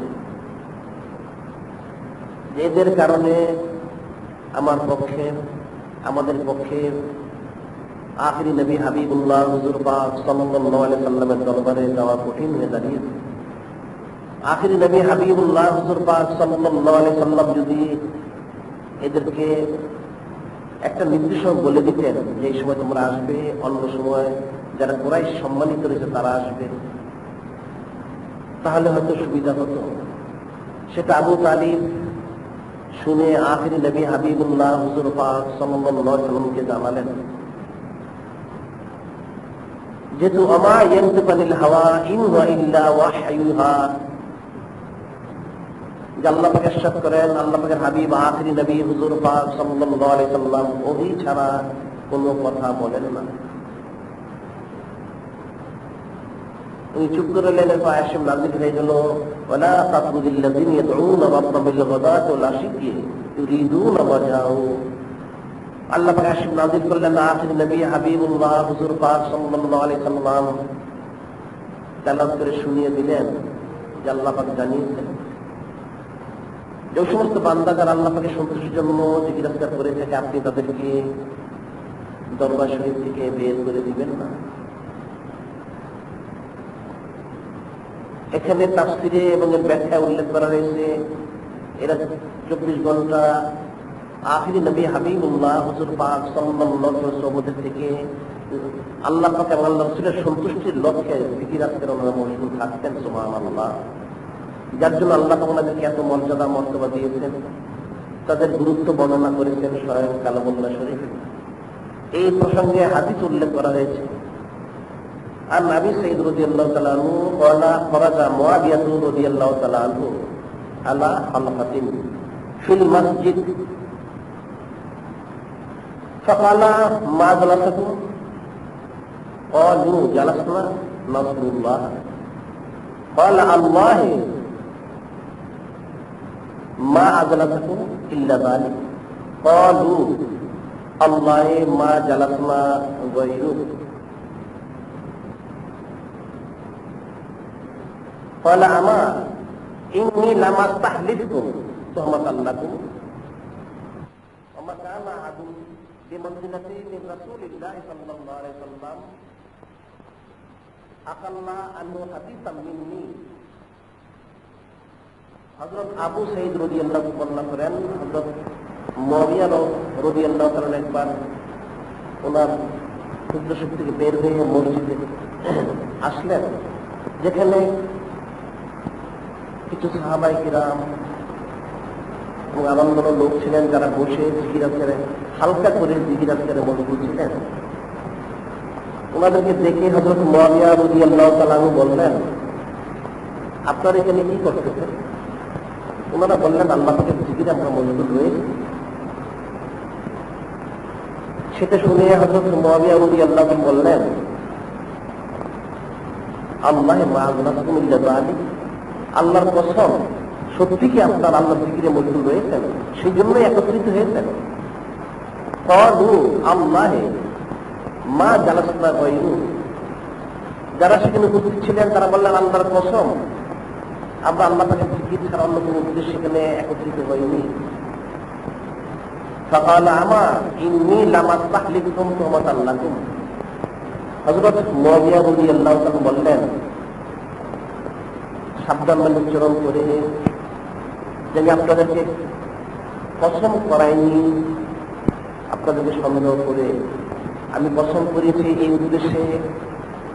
এদের কারণে আমাদের পক্ষে আখিরি নবী হাবিবুল্লাহ হুজুর পাক সাল্লাল্লাহু আলাইহি সাল্লামের দরবারে যাওয়া কঠিন হয়ে দাঁড়িয়েছে। আখিরি নবী হাবিবুল্লাহ হুজুর পাক সাল্লাল্লাহু আলাইহি সাল্লাম যদি এদেরকে একটা নির্দেশ বলে দিতেন যে এই সময় তোমরা আসবে, অন্য সময় যারা কুরাইশ সম্মানিত রয়েছে তারা আসবে, তাহলে হয়তো সুবিধা হতো। সেটা আবু তালিব শুনে আখিরি নবী হাবিবুল্লাহ হুজুর পাক সাল্লাল্লাহু আলাইহি সাল্লামকে জানালেন, যেহেতু আমা ইয়ানতিকু আনিল হাওয়া ইন হুয়া ইল্লা ওয়াহয়ুহা, যে আল্লাহ পাক ইরশাদ করেন, আল্লাহ পাকের হাবিব আখিরি নবী হুজুর পাক সাল্লাল্লাহু আলাইহি সাল্লাম ওহী ছাড়া কোনো কথা বলেন না। উনি চুপ করে রইলেন, এরপর আয়াত নাযিল হয়ে গেল, ওয়ালা তাকরুদিল্লাযিনা ইয়াদউনা রাব্বাহুম বিল গাদাতি ওয়াল আশিয়্যি ইউরিদুনা ওয়াজহাহু। আল্লাহ পাক আয়াত নাযিল করলেন, আখিরি নবী হাবিবুল্লাহ হুজুর পাক সাল্লাল্লাহু আলাইহি সাল্লাম তেলাওয়াত করে শুনিয়ে দিলেন যে আল্লাহ পাক জানিয়েছেন যে সমস্ত বান্দা যারা আল্লাহ পাকের সন্তুষ্টির জন্য জিকির আজকার করে থাকে, আপনি তাদেরকে দরবার শরীফ থেকে বের করে দিবেন না। এখানে তাফসিরে এবং এর ব্যাখ্যায় উল্লেখ করা হয়েছে এরা 24 ঘন্টা আখিরি নবী হাবিবুল্লাহ হুজুর পাক সাল্লাল্লাহু আলাইহি ওয়াসাল্লাম থেকে আল্লাহ পাক এবং আল্লাহর রাসূলের সন্তুষ্টির লক্ষ্যে জিকির আজকার ওনারা মশগুল থাকতেন। সুবহানাল্লাহ। যার জন্য আল্লাহ পাক ওনাদেরকে এত মর্যাদা মর্তবা দিয়েছেন, তাদের গুরুত্ব বর্ণনা করেছেন স্বয়ং কালামুল্লাহ শরীফে। এই প্রসঙ্গে হাদিস উল্লেখ করা হয়েছে, আর নবী সাইয়্যিদ রাদিয়াল্লাহু তাআলা আনহু ক্বালা খরাজা মুআবিয়া রাদিয়াল্লাহু তাআলা আনহু আলা হালফাতিন ফিল মসজিদ ফাকালা মা জালাসাকুম ক্বালু জালাসনা নাযকুরুল্লাহ ক্বালা আল্লাহি মা আজলাসাকুম ইল্লা যালিক ক্বালু আল্লাহি মা জালাসনা গায়রুক। قال أما إني لم أستحلفكم تهمة لكم وما كان أحد بمنزلة من رسول الله صلى الله عليه وسلم أقل عنه حديثا مني হযরত আবু সাঈদ রাদিয়াল্লাহু বর্ণনা করেন, হযরত মুআবিয়া রাদিয়াল্লাহু তাআলা একবার ওনার উদ্দেশ্য থেকে বের হয়ে মসজিদে আসলেন, যেখানে কিছু সাহাবায়ে কিরাম এবং আনন্দময় লোক ছিলেন যারা বসে জিকির আজকারে হালকা করে জিকির আজকারে মশগুল ছিলেন। ওনাদেরকে দেখে হযরত মুআবিয়া রাদিয়াল্লাহু তাআলা বললেন, আপনারা এখানে কি করতেছেন? ওনারা বললেন, আল্লাহ পাকের জিকিরে আমরা মশগুল রয়েছি। সেটা শুনে হযরত মুআবিয়া রাদিয়াল্লাহু তাআলা বললেন, আল্লাহ মা'আকুম ইল্লা যালিক, আল্লাহর কসম সত্যি কি আপনার আল্লাহর জিকিরে মশগুল রয়েছেন, সেই জন্যই একত্রিত হয়েছেন? ক্বালু আল্লাহে মা জালাসনা গায়রু, যারা সেখানে উপস্থিত ছিলেন তারা বললেন, আল্লাহর কসম আমরা আল্লাহ পাকের জিকির ছাড়া অন্য কোনো উদ্দেশ্যে সেখানে একত্রিত হইনি। ফাকাল আমা ইন্নী লাম আস্তাহলিফকুম তুহমাতাল লাকুম, হযরত মুআবিয়া রাদিয়াল্লাহু তাআলা বললেন, সাবধান বাণী উচ্চারণ করে যে আমি আপনাদেরকে কসম করাইনি, আপনাদেরকে সন্দেহ করে আমি কসম করেছি এই উদ্দেশ্যে,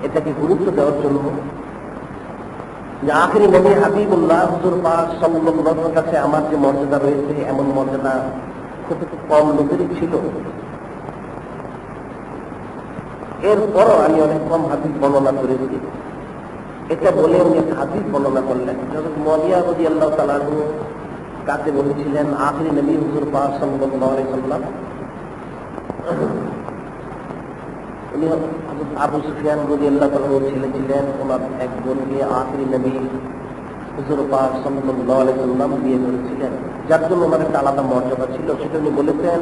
এটাকে গুরুত্ব দেওয়ার জন্য যে আখিরি নবী হাবিবুল্লাহ হুজুর পাক সাল্লাল্লাহু আলাইহি ওয়াসাল্লামের কাছে আমার যে মর্যাদা রয়েছে, এমন মর্যাদা খুব কম লোকেরই ছিল। এরপরও আমি অনেক কম হাদিস বর্ণনা করেছি, এটা বলে উনি হাদিস বর্ণনা করলেন। হযরত মুআবিয়া রাদিয়াল্লাহু তাআলা কাছে বলেছিলেন আখিরি নবী হুজুর পাক সাল্লাল্লাহু আলাইহি ওয়াসাল্লাম, উনি আবু সুফিয়ান রাদিয়াল্লাহু তাআলার ছেলে ছিলেন, ওনার এক বোনকে আখিরি নবী হুজুর পাক সাল্লাল্লাহু আলাইহি ওয়াসাল্লাম বিয়ে করেছিলেন, যার জন্য ওনার একটা আলাদা মর্যাদা ছিল। সেটা উনি বলেছেন,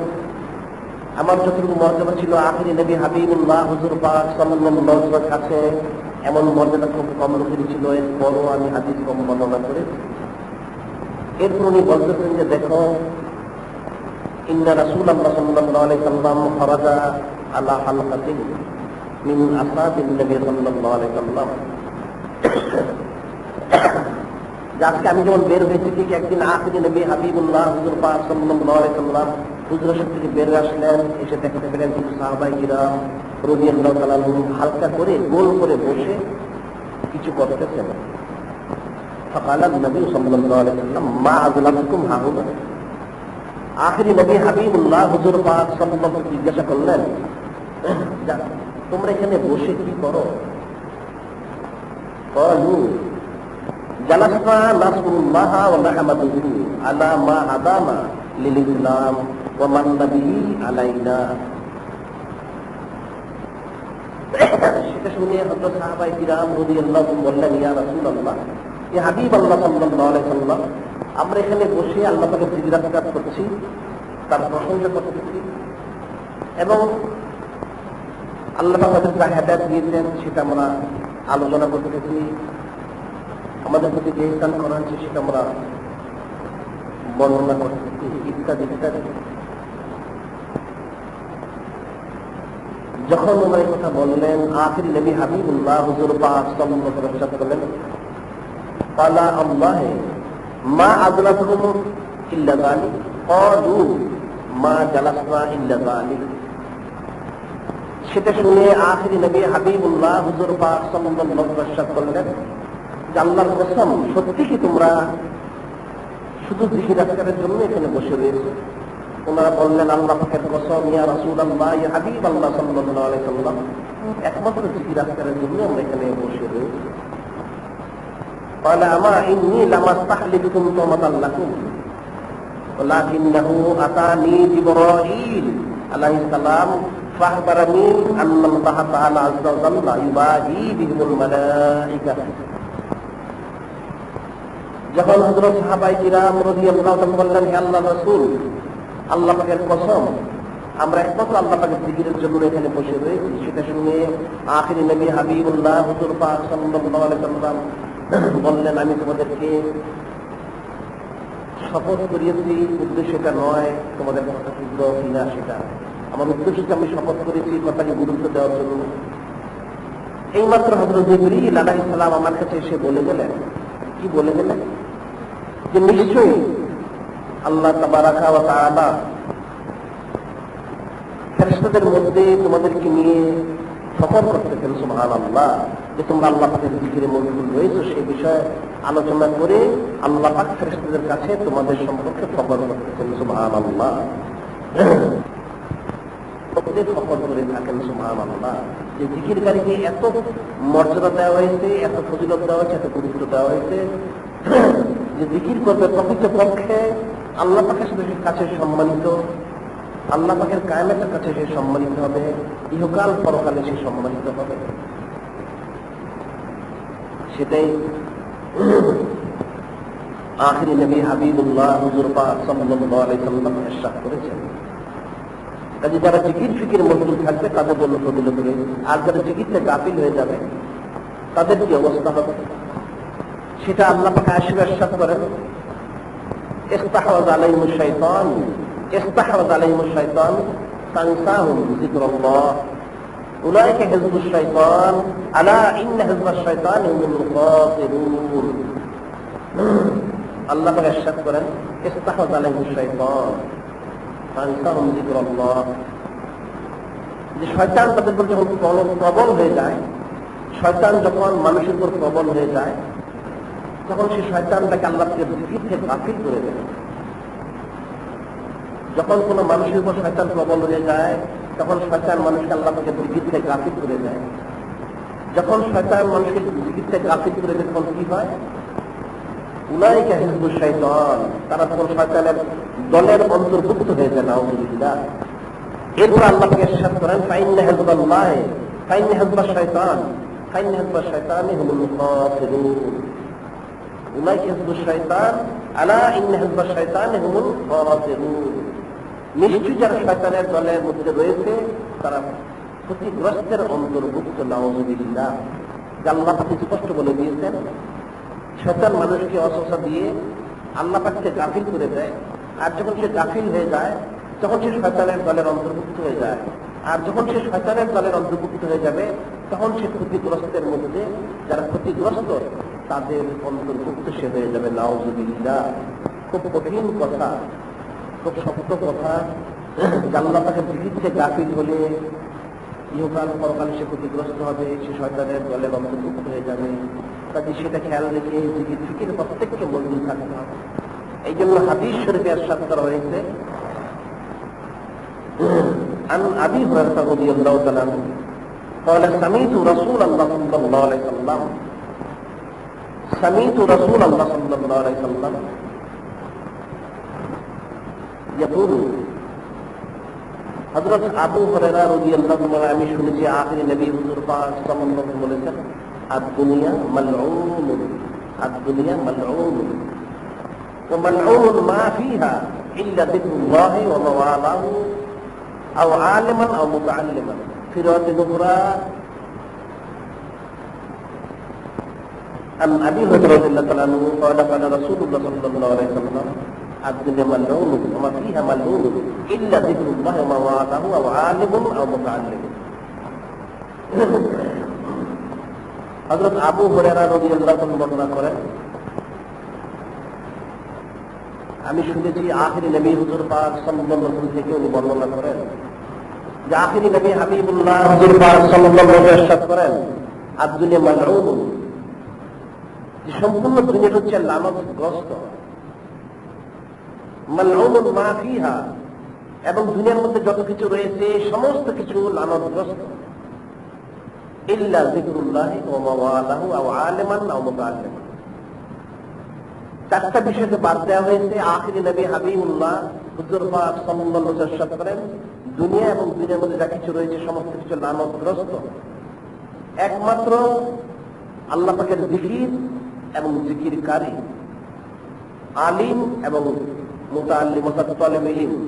আমার যতটুকু মর্যাদা ছিল আখিরি নবী হাবিবুল্লাহ হুজুর পাক সাল্লাল্লাহু আলাইহি ওয়াসাল্লামের কাছে এমন মর্যাদা খুব কম লোকেরই ছিল, এরপরও আমি হাদিস কম বর্ণনা করেছি। এরপর উনি বলতেছেন যে দেখো, ইন্না রাসূলুল্লাহ সাল্লাল্লাহু আলাইহি ওয়াসাল্লাম খরাজা আলা হালকাতিন মিন আসহাবিন নবী সাল্লাল্লাহু আলাইহি ওয়াসাল্লাম, আজকে আমি যেমন বের হয়েছি ঠিক একদিন আখিরি নবী হাবিবুল্লাহ হুজুর পাক সাল্লাল্লাহু আলাইহি ওয়াসাল্লাম হুজুরের থেকে বের আসলেন, এসে দেখতে পেলেন কিছু সাহাবায়ে কিরাম রাদিয়াল্লাহু তাআলা হালকা করে গোল করে বসে কিছু করতেছেন। فقال النبي صلى الله عليه وسلم ما أظلمكم هؤلاء, আখিরি নবী হাবিবুল্লাহ হুজুর পাক সাল্লাল্লাহু আলাইহি ওয়াসাল্লাম জিজ্ঞাসা করলেন, তোমরা এখানে বসে কি করো? قالوا جلسنا نذكر الله ونحمده على ما هدانا للإسلام ومن به علينا। সেটা শুনে হযরত সাহাবায়ে কিরাম রাদিয়াল্লাহু আনহুম বললেন, ইয়া রাসূলুল্লাহ, ইয়া হাবিবাল্লাহ সাল্লাল্লাহু আলাইহি ওয়াসাল্লাম, আমরা এখানে বসে আল্লাহ পাকের জিকির আজকার করছি, তার প্রশংসা করতেছি এবং আল্লাহ পাক আমাদেরকে হেদায়েত দিয়েছেন সেটা আমরা আলোচনা করতেছি, আমাদের প্রতি যে ইহসান করা হয়েছে সেটা আমরা বর্ণনা করতেছি, ইত্যাদি ইত্যাদি। যখন ওনার এই কথা বললেন, আখিরি নবী হাবিবুল্লাহ হুজুর পাক সাল্লাল্লাহু আলাইহি ওয়াসাল্লাম বললেন, ক্বালা আল্লাহে মা আযলাতুহুম ইল্লা যালিক, ক্বালু মা জালাসনা ইল্লা যালিক। সেটা শুনে আখিরি নবী হাবিবুল্লাহ হুজুর পাক সাল্লাল্লাহু আলাইহি ওয়াসাল্লাম বললেন, আল্লাহর কসম সত্যি কি তোমরা শুধু জিকির আজকারের জন্য এখানে বসে রয়েছে? ওনারা বললেন, আল্লাহ পাকের কসম ইয়া রাসূলুল্লাহ ইয়া হাবিবাল্লাহ সাল্লাল্লাহু আলাইহি ওয়াসাল্লাম, একমাত্র জিকির আজকারের জন্য আমরা এখানে বসে রয়েছি। قال أما إني لما استحلفتكم تهمة لكم ولكنه أتاني جبرائيل عليه السلام فأخبرني أن الله تعالى عز وجل يباهي بهم الملائكة। যখন হযরত সাহাবায়ে কিরাম রাদিয়াল্লাহু তাআলা বললেন, হে আল্লাহর রাসূল, আল্লাহ পাকের কসম আমরা একমাত্র আল্লাহ পাকের জিকিরের জন্য এখানে বসে রয়েছি, সেটা শুনে আখিরি নবী হাবিবুল্লাহ হুজুর পাক সাল্লাল্লাহু আলাইহি ওয়াসাল্লাম বললেন, আমি তোমাদেরকে শপথ করিয়েছি, উদ্দেশ্য এটা নয় তোমাদের কথা তীব্র কিনা সেটা, আমার উদ্দেশ্যকে আমি শপথ করেছি কথাকে গুরুত্ব দেওয়ার জন্য। এইমাত্র হযরত জিবরীল আলাইহিস সালাম আমার কাছে এসে বলে গেলেন, কি বলে গেলেন, যে নিশ্চয়ই আল্লাহ তাবারাকা ওয়া তাআলা ফেরেশতাদের মধ্যে তোমাদেরকে নিয়ে সফর করতেছেন, সুবহানাল্লাহ, যে তোমরা আল্লাহ পাকের জিকিরে মশগুল রয়েছে সেই বিষয়ে আলোচনা করে আল্লাহ পাক ফেরেশতাদের কাছে তোমাদের সম্পর্কে খবর করতেছেন, সুবহানাল্লাহ, খবর করে থাকেন, সুবহানাল্লাহ। যে জিকিরকারীকে এত মর্যাদা দেওয়া হয়েছে, এত ফজিলত দেওয়া হয়েছে, এত গুরুত্ব দেওয়া হয়েছে, যে জিকির করবে প্রকৃতপক্ষে আল্লাহ পাকের কাছে সম্মানিত, আল্লাহ পাকের কায়েমের কাছে সে সম্মানিত হবে, ইহকাল পরকালে সে সম্মানিত হবে। সেটাই আখিরি নবী হাবিবুল্লাহ হুজুর পাক সাল্লাল্লাহু আলাইহি ওয়াসাল্লাম ইরশাদ করেছেন, কাজে যারা জিকির ফিকির মশগুল থাকবে তাদের জন্য ফজিলত রয়েছে, আর যারা জিকির থেকে গাফিল হয়ে যাবে তাদের কি অবস্থা হবে সেটা আল্লাহ পাক ইরশাদ করেন, ইস্তাহওয়াযা আলাইহিমুশ শাইতান استحوذ عليهم الشيطان فانساهم ذكر الله اولئك حزب الشيطان الا ان حزب الشيطان هم الخاسرون। আল্লাহ পাক ইরশাদ করেন, استحوذ عليهم الشيطان فانساهم ذكر الله, যে শয়তান তাদের উপর যখন প্রবল হয়ে যায়, শয়তান যখন মানুষের উপর প্রবল হয়ে যায় তখন সেই শয়তানটাকে আল্লাহ পাকের জিকির থেকে গাফিল করে দেয়। যখন কোন মানুষের উপর শয়তান প্রবল হয়ে যায় তখন শয়তান মানুষকে আল্লাহ পাকের জিকির থেকে গাফিল করে দেয়। যখন শয়তান মানুষকে জিকির থেকে গাফিল করে দেয় তখন কি হয়, উলাইকা হিজবুশ শাইতান, তারা তখন শয়তানের দলের অন্তর্ভুক্ত হয়ে যায়, নাউযুবিল্লাহ। এরপর আল্লাহ পাক ইরশাদ করেন, ফাইন্না হিজবাল্লাহ ফাইন্না হিজবাশ শাইতান ফাইন্না হিজবাশ শাইতানি হুমুল খাসিরুন। উলাইকা হিজবুশ শাইতান আলা ইন্না হিজবাশ শাইতানি হুমুল খাসিরুন। নিশ্চয়ই যারা শয়তানের দলের মধ্যে রয়েছে তারা ক্ষতিগ্রস্তের অন্তর্ভুক্ত, নাউযুবিল্লাহ। আল্লাহ পাক স্পষ্ট বলে দিয়েছেন, শয়তান মানুষকে অসুবিধা দিয়ে আল্লাহ পাককে গাফিল করে দেয়, আর যখন সে গাফিল হয়ে যায় তখন সে শয়তানের দলের অন্তর্ভুক্ত হয়ে যায়, আর যখন সে শয়তানের দলের অন্তর্ভুক্ত হয়ে যাবে তখন সে ক্ষতিগ্রস্তের মধ্যে, যারা ক্ষতিগ্রস্ত তাদের অন্তর্ভুক্ত সে হয়ে যাবে, নাউযুবিল্লাহ। খুব কঠিন কথা, খুব শক্ত কথা। আল্লাহ পাকের জিকির থেকে গাফিল হলে ইহকাল পরকালে সে ক্ষতিগ্রস্ত হবে, সে শয়তানের দলের অন্তর্ভুক্ত হয়ে যাবে। কাজে সেটা খেয়াল রেখে জিকির ফিকির প্রত্যেককে মজবুত থাকতে হবে। এই জন্য হাদিস শরীফে ইরশাদ করা হয়েছে, عن أبي هريرة رضي الله تعالى عنه قال سمعت رسول الله صلى الله عليه وسلم سمعت رسول الله صلى الله عليه وسلم يقول, হযরত আবু হুরায়রা রাদিয়াল্লাহু তাআলা আমি শুনেছি আখিরি নবী হুজুর পাক সাল্লাল্লাহু আলাইহি ওয়াসাল্লাম বলেছেন, আদ-দুনিয়া মালউনুন, আদ-দুনিয়া মালউনুন ওয়া মালউনুন মা ফিহা ইল্লা যিকরুল্লাহি ওয়া মাওয়ালাহু আও আলিমান আও মুতাআল্লিমান। ফি রাওয়াতিল উখরা আন আবি হুরায়রা রাদিয়াল্লাহু তাআলা আনহু قال قال رسول الله صلى الله عليه وسلم الدنيا ملعون وما فيها ملعون إلا ذكر الله وما وعده أو عالم أو متعلم। হযরত আবু হুরায়রা রাদিয়াল্লাহু তাআলা বর্ণনা করেন, আমি শুনেছি আখিরি নবী হুজুর পাক সাল্লাল্লাহু আলাইহি ওয়াসাল্লাম থেকে উনি বর্ণনা করেন যে আখিরি নবী হাবিবুল্লাহ হুজুর পাক সাল্লাল্লাহু আলাইহি ওয়াসাল্লাম ইরশাদ করেন, আদ-দুনিয়া মালউন, যে সম্পূর্ণ দুনিয়াটা হচ্ছে লানত-গ্রস্ত, মালউনুন মা ফিহা, এবং দুনিয়ার মধ্যে যত কিছু রয়েছে সমস্ত কিছু লানতগ্রস্ত, ইল্লা যিকরুল্লাহি ওয়া মাওয়ালাহু আও আলিমান আও মুতাআল্লিমান। চারটা বিষয়কে বাদ দেওয়া হয়েছে। আখিরি নবী হাবিবুল্লাহ হুজুর পাক সাল্লাল্লাহু আলাইহি ওয়াসাল্লাম ইরশাদ করেন, দুনিয়া এবং দুনিয়ার মধ্যে যা কিছু রয়েছে সমস্ত কিছু লানতগ্রস্ত, একমাত্র আল্লাহ পাকের জিকির এবং জিকিরকারী, আলিম এবং মুতাআল্লিম অর্থাৎ তালিবে ইলম,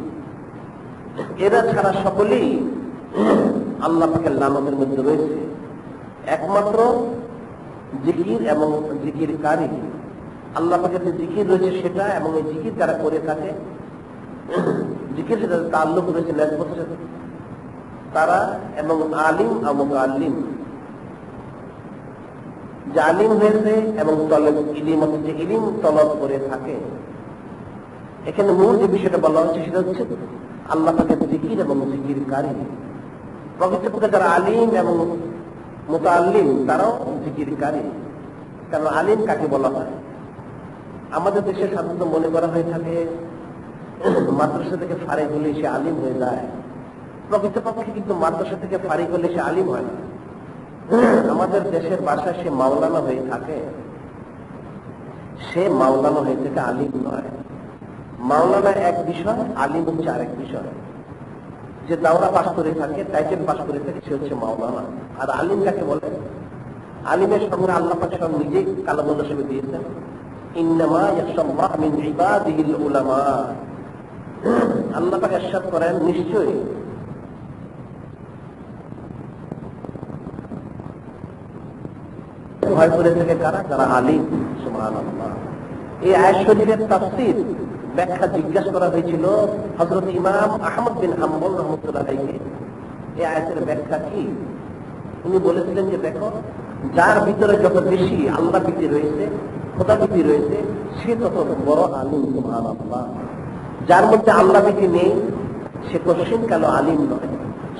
এরা ছাড়া সকলেই আল্লাহ পাকের লানতের মধ্যে রয়েছে। একমাত্র জিকির এবং জিকিরকারী, আল্লাহ পাকের যে জিকির রয়েছে সেটা এবং এই জিকির যারা করে থাকে, জিকির সেটা তাল্লুক রয়েছে নেসবত সাথে, তারা এবং আলিম এবং মুতাআল্লিম, যে আলিম হয়েছে এবং তলব ইলিম, যে ইলিম তলব করে থাকে। এখানে মূল যে বিষয়টা বলা হচ্ছে সেটা হচ্ছে আল্লাহ পাকের জিকির এবং জিকিরকারী। প্রকৃতপক্ষে যারা আলিম এবং মুতাআল্লিম তারাও জিকিরকারী। কারণ আলিম কাকে বলা হয়? আমাদের দেশে সাধারণত মনে করা হয়ে থাকে মাদ্রাসা থেকে ফারিগ হলে সে আলিম হয়ে যায়। প্রকৃতপক্ষে কিন্তু মাদ্রাসা থেকে ফারিগ হলে সে আলিম হয় না। আমাদের দেশের ভাষায় সে মাওলানা হয়ে থাকে, সে মাওলানা হয়ে থেকে আলিম নয়। মাওলানা এক বিষয়, আলিম হচ্ছে আরেক বিষয়। যে দাওরা পাশ করে থাকে, টাইটেল পাশ করে থাকে, সে হচ্ছে মাওলানা। আর আলিম কাকে বলে? আলিমের সঙ্গে আল্লাহ পাক স্বয়ং নিজেই কালামুল্লাহ হিসেবে দিয়েছেন, ইন্নামা ইয়াখশাল্লাহ মিন ইবাদিহিল উলামা। আল্লাহ পাক ইরশাদ করেন, নিশ্চয়ই ভয় করে থাকে কারা? যারা আলিম। সুবহানাল্লাহ। এই আয়াত শরীফের তাফসীর ব্যাখ্যা জিজ্ঞাসা করা হয়েছিল হযরত ইমাম আহমদ বিন হাম্বল রাহমাতুল্লাহ আলাইহি। এই আয়াতের ব্যাখ্যা কি? উনি বলেছিলেন যে দেখো, যার ভিতরে যত বেশি আল্লাহ ভীতি রয়েছে, খোদা ভীতি রয়েছে, সে তত বড় আলিম। সুবহানাল্লাহ। যার মধ্যে আল্লাহ ভীতি নেই, সে কোশ্চিন কালো আলিম নয়।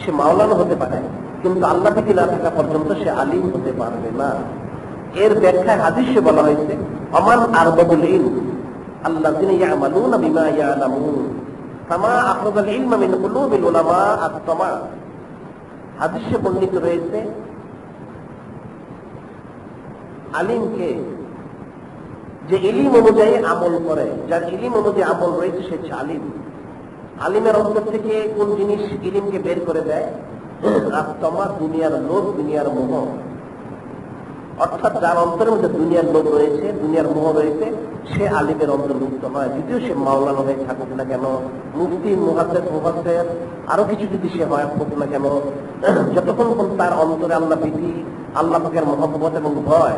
সে মাওলানা হতে পারে, কিন্তু আল্লাহ ভীতি না থাকা পর্যন্ত সে আলিম হতে পারবে না। এর ব্যাখ্যায় হাদিসে বলা হয়েছে, আমান আরবাবুল ইলম আল্লাযিনা ইয়ামালুনা বিমা ইয়ালামুন কামা আখরাজাল ইলমা মিন কুলুবিল উলামা আত-তামা। হাদিসে বর্ণিত রয়েছে, আলিমকে যে ইলম অনুযায়ী আমল করে, যার ইলম অনুযায়ী আমল রয়েছে সে হচ্ছে আলিম। আলিমের অন্তর থেকে কোন জিনিস ইলমকে বের করে দেয়? আত-তামা, দুনিয়ার লোভ, দুনিয়ার মোহ। অর্থাৎ যার অন্তরের মধ্যে দুনিয়ার লোভ রয়েছে, দুনিয়ার মোহ রয়েছে, সে আলিমের অন্তর্ভুক্ত হয়। যদিও সে মাওলানা হয়ে থাকুক না কেন, মুফতি, মুহাদ্দিস, মুফাসসির, আরো কিছু যদি সে হয় হোক না কেন, যতক্ষণ তার অন্তরে আল্লাহ ভীতি, আল্লাহ পাকের মহব্বত এবং ভয়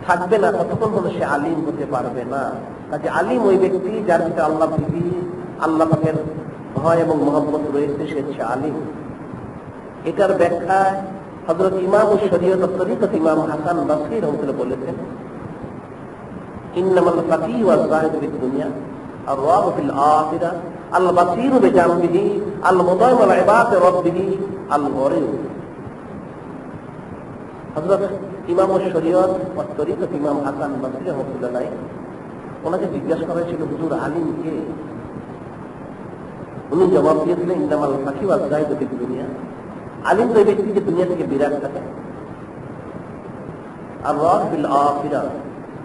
থাকবে না, ততক্ষণ পর্যন্ত সে আলিম হতে পারবে না। কাজে আলিম ওই ব্যক্তি যার ভিতরে আল্লাহ ভীতি, আল্লাহ পাকের ভয় এবং মহব্বত রয়েছে, সে হচ্ছে আলিম। এটার ব্যাখ্যায় হযরত ইমাম শরীয়ত তরিকত ইমাম হাসান বসরি রাহমাতুল্লাহ বলেছেন, ইন্নামাল ফাকিহ ওয়াজ যাহিদু ফিদ দুনিয়া আর রাগিবু ফিল আখিরাহ আল বাসীরু বিজামবিহি আল মুদাইমু আল ইবাদাতি রাব্বিহি আল গরিব। হযরত ইমাম শরীয়ত ওয়া তরিকত ইমাম হাসান বসরি রাহমাতুল্লাহ, ওনাকে জিজ্ঞাসা করা হয়েছিল, হুজুর আলিম কে? উনি জবাব দিয়েছিলেন, ইন্নামাল ফাকিহ ওয়াজ যাহিদু ফিদ দুনিয়া, আলিম তো ব্যক্তি যে দুনিয়া থেকে বিরাট থাকে, আর রাগিবু ফিল আখিরাহ,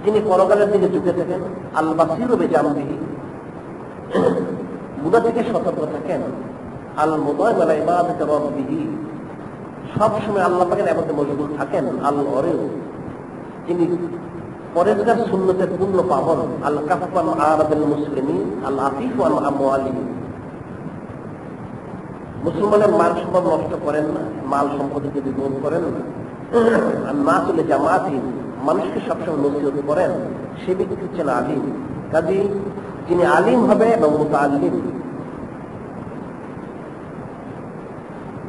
যিনি পরকালের দিকে ঝুঁকে থাকেন, আল বাসীরু বিজামবিহি, গুনাহ থেকে সতর্ক থাকেন, আল মুদাইমু আলা ইবাদাতি রাব্বিহি, সবসময় আল্লাহ পাকের ইবাদতে মশগুল থাকেন, আল গরিব, যিনি পরেজগার সুন্নতের পূর্ণ পাবন, আল কাফফান আরাবিল মুসলিমিন আল আফিফু আন আমওয়ালিহি, মুসলমানের মাল সম্পদ নষ্ট করেন না, মাল সম্পদ যদি গ্রহণ করেন না, আর না চলে জামাতি, মানুষকে সবসময় নসিহত করেন, সে ব্যক্তি হচ্ছেন আলিম। কাজে যিনি আলিম হবে এবং মুতাআল্লিম,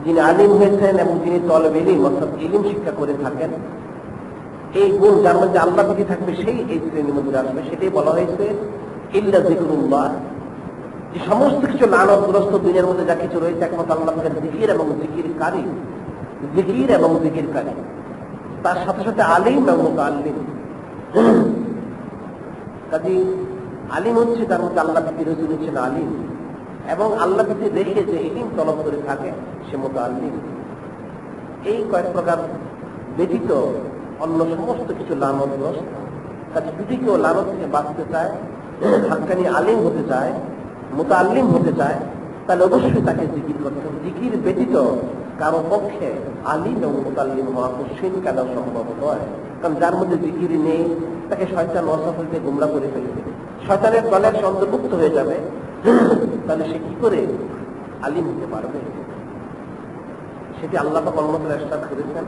যিনি আলিম হয়েছেন এবং যিনি তলবে ইলম অর্থাৎ ইলম শিক্ষা করে থাকেন, এই গুণ যার মধ্যে আল্লাহ ভীতি থাকবে সেই এই শ্রেণীর মধ্যে আসবে। সেটাই বলা হয়েছে ইল্লা যিকরুল্লাহ, যে সমস্ত কিছু লানতগ্রস্ত দুনিয়ার মধ্যে যা কিছু রয়েছে একমাত্র আল্লাহ পাকের জিকির এবং জিকিরকারী, জিকির এবং জিকিরকারী, তার সাথে সাথে আলিম এবং মুতাআল্লিম। কাজে আলিম হচ্ছে তার মধ্যে আল্লাহ ভীতি রয়েছে, হচ্ছেন আলিম, এবং আল্লাহ ভীতি দেখে যে ইলম তলব করে থাকে সে মুতাআল্লিম। এই কয়েক প্রকার ব্যতীত অন্য সমস্ত কিছু লানতগ্রস্ত। কাজে যদি কেউ লানত থেকে বাঁচতে চায়, হাক্কানি আলিম হতে চায়, মুতাআল্লিম হতে চায়, তাহলে অবশ্যই তাকে জিকির করতে হবে। জিকির ব্যতীত কারো পক্ষে আলিম এবং মুতাআল্লিম হওয়া কোশ্চিন কেন সম্ভব নয়। কারণ যার মধ্যে জিকির নেই, তাকে শয়তান ওয়াসওয়াসা দিয়ে গোমরা করে ফেলবে, শয়তানের দলের সে অন্তর্ভুক্ত হয়ে যাবে। তাহলে সে কি করে আলিম হতে পারবে? সেটি আল্লাহ পাক অন্যত্র ইরশাদ করেছেন,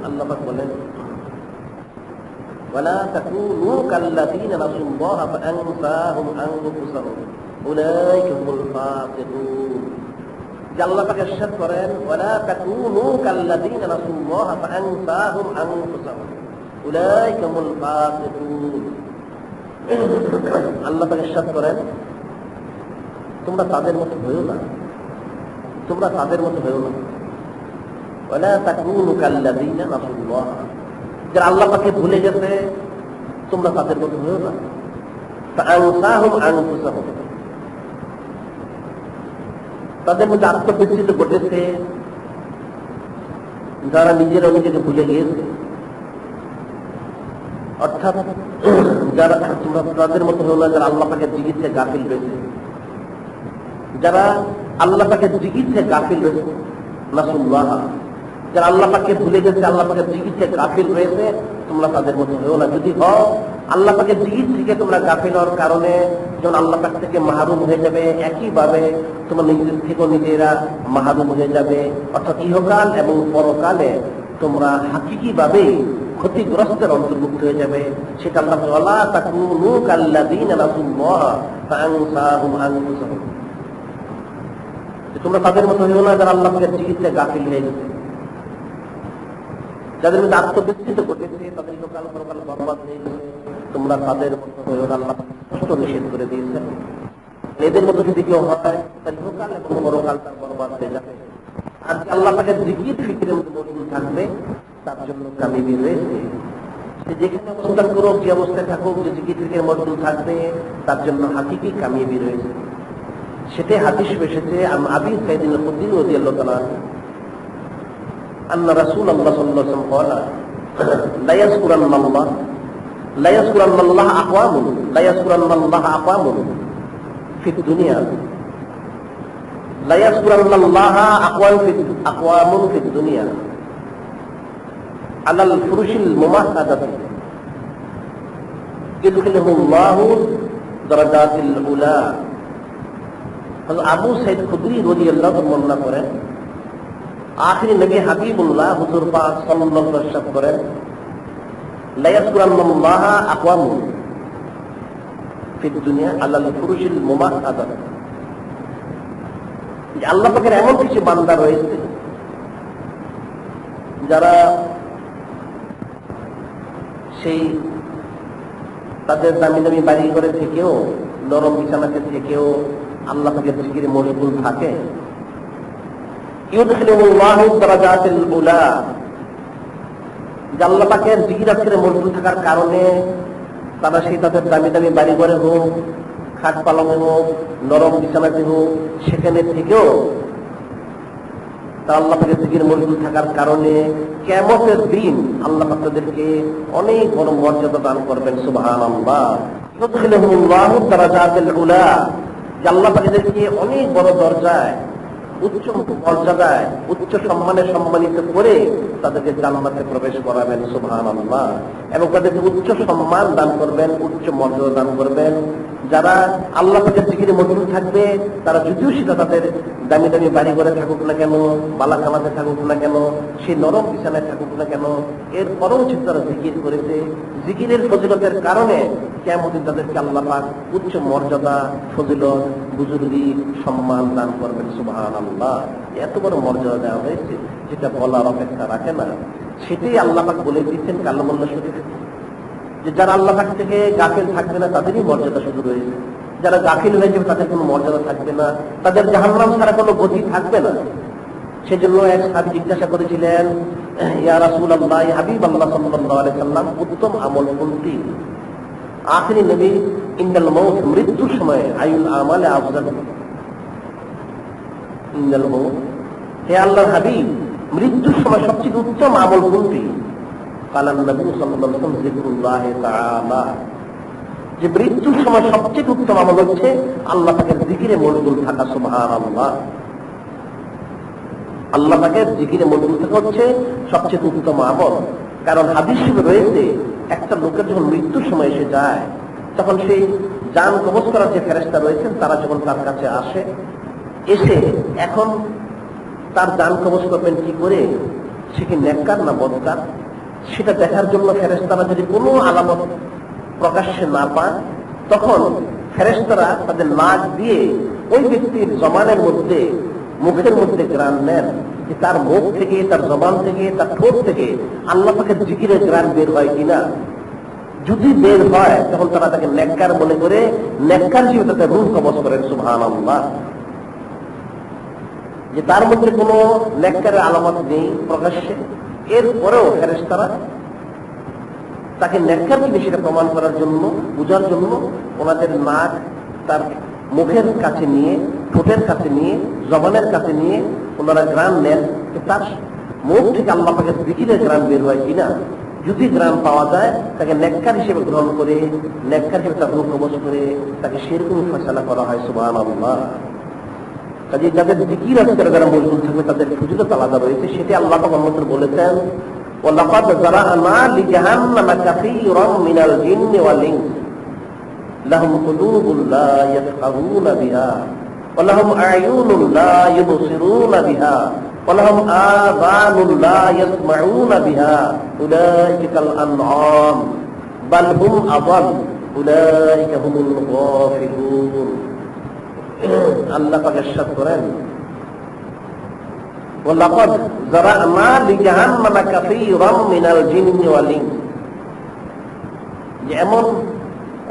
আল্লাহ পাক বলেন ওয়ালা তাকুনু কাল্লাযীনা নাসুল্লাহা ফাআনসাহুম আনফুসাহুম উলাইকা হুমুল ফাসিকুন। আল্লাহ পাক ইরশাদ করেন ওয়ালা তাকুনু কাল্লাযীনা নাসুল্লাহা ফাআনসাহুম আনফুসাহুম উলাইকা হুমুল ফাসিকুন। আল্লাহ পাক ইরশাদ করেন তোমরা তাদের মতো হইও না, তোমরা তাদের মতো হইও না। ওয়ালা তাকুনু কাল্লাযীনা নাসুল্লাহ, যারা আল্লাহ পাককে ভুলে গেছে তোমরা তাদের মতো হইও না। ফাআনসাহুম আনফুসাহুম, তাদের মধ্যে আত্মবিস্মৃত ঘটেছে, যারা নিজেরা নিজেকে ভুলে গিয়েছে। অর্থাৎ যারা তোমরা তাদের মতো হইও না যারা আল্লাহ পাকের জিকির থেকে গাফিল রয়েছে, যারা আল্লাহ পাকের জিকির থেকে গাফিল রয়েছে। নাসুল্লাহ, যারা আল্লাহ পাককে ভুলে গেছে, আল্লাহ পাকের জিকির থেকে গাফিল রয়েছে, তোমরা তাদের মতো হয়েও না। যদি হও আল্লাহ পাকের জিকির থেকে তোমরা গাফিল হওয়ার কারণে যখন আল্লাহ পাক থেকে মাহরুম হয়ে যাবে, একইভাবে তোমরা নিজেদের থেকেও নিজেরা মাহরুম হয়ে যাবে। অর্থাৎ ইহকাল এবং পরকালে তোমরা হাকিকি ভাবে ক্ষতিগ্রস্তের অন্তর্ভুক্ত হয়ে যাবে। সেটা আল্লাহ ওয়ালা তাকুনু কাল্লাযীনা নাসুল্লাহ ফাআনসাহুম আনফুসাহুম, তোমরা তাদের মতো হইও না যারা আল্লাহ পাকের জিকির থেকে গাফিল হয়ে গেছে, যাদের মধ্যে আত্মবিস্মৃত ঘটেছে, তাদের লোকাল পরকাল বরবাদ হয়ে গেছে। তোমরা তাদের মতো হয়ে আল্লাহ স্পষ্ট নিষেধ করে দিয়েছেন। এদের মধ্যে যদি কেউ হয় তাহলে লোকাল এবং পরকাল তার বরবাদ হয়ে যাবে। আর আল্লাহ পাকের জিকির ফিকিরের মধ্যে মজবুত থাকবে তার জন্য কামিয়াবি রয়েছে। সে যেখানে অবস্থান করুক, যে অবস্থায় থাকুক, যে জিকির ফিকিরের মজবুত থাকবে তার জন্য হাকিকি কামিয়াবি রয়েছে। সেটাই হাদিস এসেছে আবি সাঈদ আল-খুদরি রাদিয়াল্লাহু তাআলা أن رسول الله صلى الله عليه وسلم قال لا يذكرن الله أقوام في الدنيا لا يذكرن الله أقوام في الدنيا على الفرش الممهدة يدخلهم الله درجات الأولى. আবু সাঈদ খুদরি রাদিয়াল্লাহু তাআলা করেন আখিরি নবী হাবিবুল্লাহ হুজুর পাক সাল্লাল্লাহু আলাইহি ওয়াসাল্লাম করেন লা ইয়াযকুরাল্লাহ আকওয়াম ফিদ দুনিয়া আলাল ফুরুশিল মুমাহহাদা। আল্লাহ পাকের এমন কিছু বান্দা রয়েছে যারা সেই তাদের দামি দামি বাড়ি ঘরে থেকেও, নরম বিছানাতে থেকেও আল্লাহ পাকের জিকিরে মশগুল থাকে। ইউদখিলুহুল্লাহু দারাজাতিল উলা, আল্লাহ পাকের জিকির আজকের মশগুল থাকার কারণে তারা সেই তাদের দামি দামি বাড়ি ঘরে হোক, খাট পালঙে হোক, নরম বিছানাতে হোক, সেখানে থেকেও তা আল্লাহ পাকের জিকির মশগুল থাকার কারণে কিয়ামতের দিন আল্লাহ পাক তাদেরকে অনেক বড় মর্যাদা দান করবেন। সুবহানাল্লাহ। ইউদখিলুহুল্লাহু দারাজাতিল উলা, আল্লাহ পাক তাদেরকে অনেক বড় দরজায়, উচ্চ মর্যাদায়, উচ্চ সম্মানে সম্মানিত করে তাদেরকে জান্নাতে প্রবেশ করাবেন। সুবহানাল্লাহ। এবং তাদেরকে উচ্চ সম্মান দান করবেন, উচ্চ মর্যাদা দান করবেন। যারা আল্লাহ পাকের জিকিরে মশগুল থাকবে তারা যদিও সেটা তাদের দামি দামি বাড়ি ঘরে থাকুক না কেন, বালাখানাতে থাকুক না কেন, সেই নরম বিছানায় থাকুক না কেন, এরপরেও তারা জিকির করেছে। জিকিরের ফজিলতের কারণে কিয়ামতের তাদেরকে আল্লাহ পাক উচ্চ মর্যাদা, ফজিলত, বুজুর্গি, সম্মান দান করবেন। সুবহানাল্লাহ। এত বড় মর্যাদা দেওয়া হয়েছে যেটা বলার অপেক্ষা রাখে না। সেটাই আল্লাহ পাক বলে দিচ্ছেন কালামুল্লাহ শরীফে যে যারা আল্লাহ পাক থেকে গাফিল থাকবে না তাদেরই মর্যাদা শুরু রয়েছে। যারা গাফিল হয়ে যাবে তাদের কোনো মর্যাদা থাকবে না, তাদের জাহান্নাম ছাড়া কোনো গতি থাকবে না। সেজন্য এক সাহাবী জিজ্ঞাসা করেছিলেন, ইয়া রাসূলুল্লাহ, ইয়া হাবিবাল্লাহ সাল্লাল্লাহু আলাইহি সাল্লাম, উত্তম আমল কোনটি? আখিরি নবী ইন্নাল মাউত, মৃত্যুর সময় আইউল আমালে আফজাল, ইন্নাল মাউত, হে আল্লাহর হাবিব, মৃত্যুর সময় সবচেয়ে উত্তম আমল কোনটি? কালান নবী সাল্লাল্লাহু আলাইহি ওয়াসাল্লাম যিকরুল্লাহ তাআলা, যে মৃত্যুর সময় সবচেয়ে উত্তম আমল হচ্ছে আল্লাহ পাকের জিকিরে মশগুল থাকা। সুবহানাল্লাহ। আল্লাহ পাকের জিকিরে মশগুল থাকা হচ্ছে সবচেয়ে উত্তম আমল। কারণ হাদিসে রয়েছে একটা লোকের যখন মৃত্যুর সময় এসে যায় তখন সেই জান কবজ করার যে ফেরেশতা রয়েছেন তারা যখন তার কাছে আসে এসে এখন তার জান কবজ করবেন কি করে, সে কি নেককার না বদকার, সেটা দেখার জন্য ফেরেশতারা যদি কোনো আলামত প্রকাশ্যে না পায়, তখন ফেরেশতারা তাদের নাক দিয়ে ওই ব্যক্তির জবানের মধ্যে, মুখের মধ্যে ঘ্রাণ নেন, যে তার মুখ থেকে, তার জবান থেকে, তার ঠোঁট থেকে আল্লাহ পাকের জিকিরের ঘ্রাণ বের হয় কিনা। যদি বের হয় তখন তারা তাকে নেককার মনে করে নেককার হিসেবে তাকে রূহ কবজ করেন। সুবহানাল্লাহ। যে তার মধ্যে কোনো নেককারের আলামত নেই প্রকাশ্যে, এরপরেও ফেরেশতারা তাকে নেককার কিনে সেটা প্রমাণ করার জন্য, বোঝার জন্য ওনাদের নাক তার মুখের কাছে নিয়ে, ঠোঁটের কাছে নিয়ে, জবানের কাছে নিয়ে ওনারা ঘ্রাণ নেন, তার মুখ থেকে আল্লাহ পাকের জিকিরের ঘ্রাণ বের হয় কিনা। যদি ঘ্রাণ পাওয়া যায় তাকে নেককার হিসেবে গ্রহণ করে, নেককার হিসেবে তার রূহ কবজ করে তাকে সেরকমই ফয়সালা করা হয়। সুবহানাল্লাহ। কাজে যাদের জিকির আজকের যারা মজবুত থাকবে তাদের ফজিলত আলাদা রয়েছে, সেটি আল্লাহ পাক অন্যত্র বলেছেন, ওয়ালাকাদ যারা'না লিজাহান্নামা কাসীরাম মিনাল জিন্নি ওয়াল ইনস লাহুম কুলুবুন লা ইয়াফকাহুনা বিহা ওয়া লাহুম আ'য়ুনুন লা ইউবসিরুনা বিহা ওয়া লাহুম আযানুন লা ইয়াসমাউনা বিহা উলাইকা কাল আন'আম বাল হুম আযাল উলাইকা হুমুল গাফিলুন। আল্লাহ পাক ইরশাদ করেন, ওয়ালাকাদ যারা'না লিজাহান্নামা কাসীরাম মিনাল জিন্নি ওয়াল ইনস, যে এমন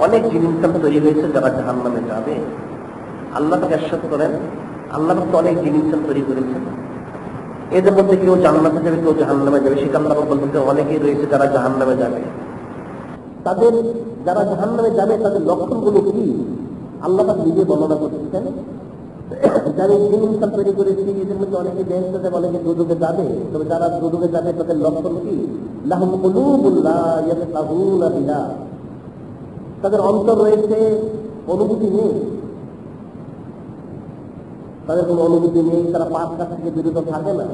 অনেক জিন ইনসান তৈরি হয়েছে যারা জাহান্নামে যাবে। আল্লাহ পাক ইরশাদ করেন, আল্লাহ পাক অনেক জিন ইনসান তৈরি করেছেন, এদের মধ্যে কেউ জান্নাতে যাবে, কেউ জাহান্নামে যাবে। সেটা আল্লাহ পাক বলতে অনেকেই রয়েছে যারা জাহান্নামে যাবে। তাদের যারা জাহান্নামে যাবে তাদের লক্ষণগুলো কি আল্লাহ পাক নিজে বর্ণনা করতেছেন। যারা জিন ইনসান তৈরি করেছি এদের মধ্যে অনেকে বেহেশতে যাবে, অনেকে দুজকে যাবে। তবে যারা দুজকে যাবে তাদের লক্ষণ কি, লাহুম কুলুবুন লা ইয়াফকাহুনা বিহা, তাদের অন্তর রয়েছে, অনুভূতি নেই, তাদের কোনো অনুভূতি নেই, তারা পাপ কাজ থেকে বিরত থাকে না।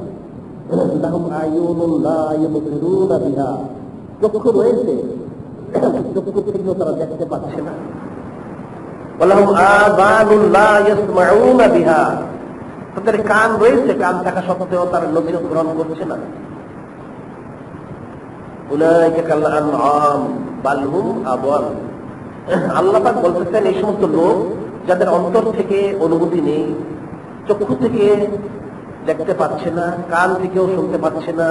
লাহুম আ'য়ুনুন লা ইউবসিরুনা বিহা, চক্ষু রয়েছে, চক্ষু থেকেও তারা দেখতে পাচ্ছে না। ওয়া লাহুম আযানুন লা ইয়াসমাউনা বিহা, তাদের কান রয়েছে, কান থাকা সত্ত্বেও তারা নসিহত গ্রহণ করছে না। উলাইকা কাল আন'আম বাল হুম আযাল। আল্লাহ পাক বলতেছেন এই সমস্ত লোক যাদের অন্তর থেকে অনুভূতি নেই, চক্ষু থেকে দেখতে পাচ্ছে না, কান থেকেও শুনতে পাচ্ছে না,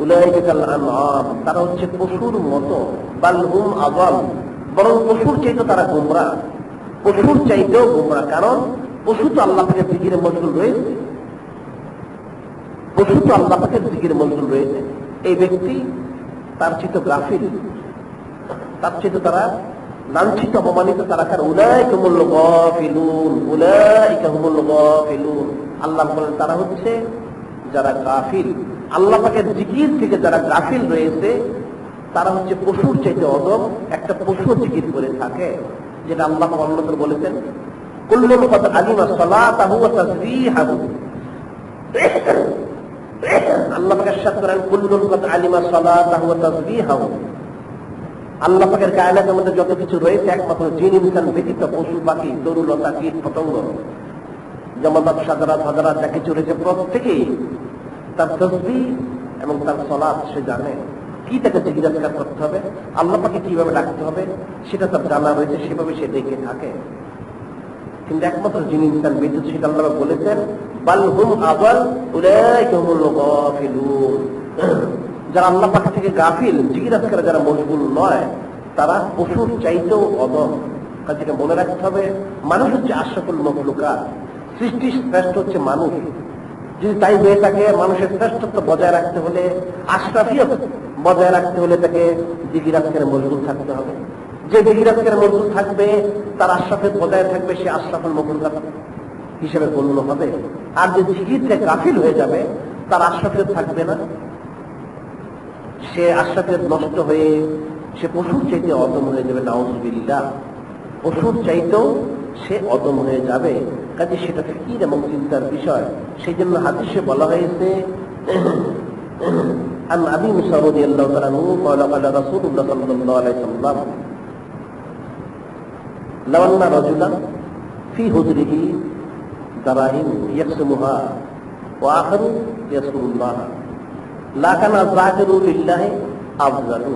উলাইকা কাল আন'আম, তারা হচ্ছে পশুর মতো। বাল হুম আযাল, বরং পশুর চাইতেও তারা গোমরা, পশুর চাইতেও গোমরা। কারণ পশু তো আল্লাহ পাকের জিকিরে মশগুল রয়েছে, পশু তো আল্লাহ পাকের জিকিরে মশগুল রয়েছে। এই ব্যক্তি তার চিত্ত গাফিল, তার চেয়ে তারা লাঞ্ছিত, অপমানিত তারা কার। উলাইকা হুমুল গাফিলুন, উলাইকা হুমুল গাফিলুন। আল্লাহ বলেন তারা হচ্ছে যারা গাফিল, আল্লাহ পাকের জিকির থেকে যারা গাফিল রয়েছে তারা হচ্ছে পশুর চাইতে অদম। একটা পশু জিকির করে থাকে, যেটা আল্লাহ পাক অন্যত্র বলেছেন, কুল্লুন কাদ আলিমা সালাতাহু ওয়া তাসবিহাহু। আল্লাহ পাক ইরশাদ করেন, কুল্লুন কাদ আলিমা সালাতাহু ওয়া তাসবিহাহু। আল্লাহ পাকের কায়নাতের মধ্যে যত কিছু রয়েছে একমাত্র জিন ইনসান ব্যতীত, পশু পাখি, তরুলতা, কীট পতঙ্গ, জামাদাত সাজারাত হাজারাত যা কিছু রয়েছে, প্রত্যেকেই তার তাসবিহ এবং তার সালাত সে জানে। কি তাকে জিজ্ঞাসা করতে হবে, আল্লাহ পাকে কিভাবে ডাকতে হবে সেটা তার জানা রয়েছে, সেভাবে সে দেখে থাকে। কিন্তু একমাত্র জিন ইনসান ব্যতীত, সেটা আল্লাহ বলেছেন, বাল হুম আযাল উলাইকা হুমুল গাফিলুন। যারা আল্লাহ পাক থেকে গাফিল, জিকির আজকারে যারা মশগুল নয়, তারা পশুর চাইতেও অদম। কাজে মনে রাখতে হবে, মানুষ হচ্ছে আশরাফুল মাখলুকাত, সৃষ্টির শ্রেষ্ঠ হচ্ছে মানুষ। যদি তাই হয়ে থাকে, মানুষের শ্রেষ্ঠত্ব বজায় রাখতে হলে, আশরাফিয়ত বজায় রাখতে হলে তাকে জিকির আজকারে মশগুল থাকতে হবে। যে জিকির আজকারে মশগুল থাকবে তার আশরাফিয়ত বজায় থাকবে, সে আশরাফুল মাখলুকাত হিসেবে গণ্য হবে। আর যে জিকির থেকে গাফিল হয়ে যাবে তার আশরাফিয়ত থাকবে না, সে আশরাফিয়ত নষ্ট হয়ে সে পশুর চাইতে অদম হয়ে যাবে। নাউযুবিল্লাহ, পশুর চাইতেও সে অদম হয়ে যাবে। কাজে সেটা ফিকির এবং চিন্তার বিষয়। সেই জন্য হাদিসে বলা হয়েছে, আন আবি মুসা রাদিয়াল্লাহু তাআলা আনহু قال قال رسول الله صلى الله عليه وسلم لو أن رجلا في هدره দারাহিম ইয়াকসিমুহা ওয়া আখারু ইয়াসকুরুল্লাহ লা কানা যাকিরু লিল্লাহি আফজালু।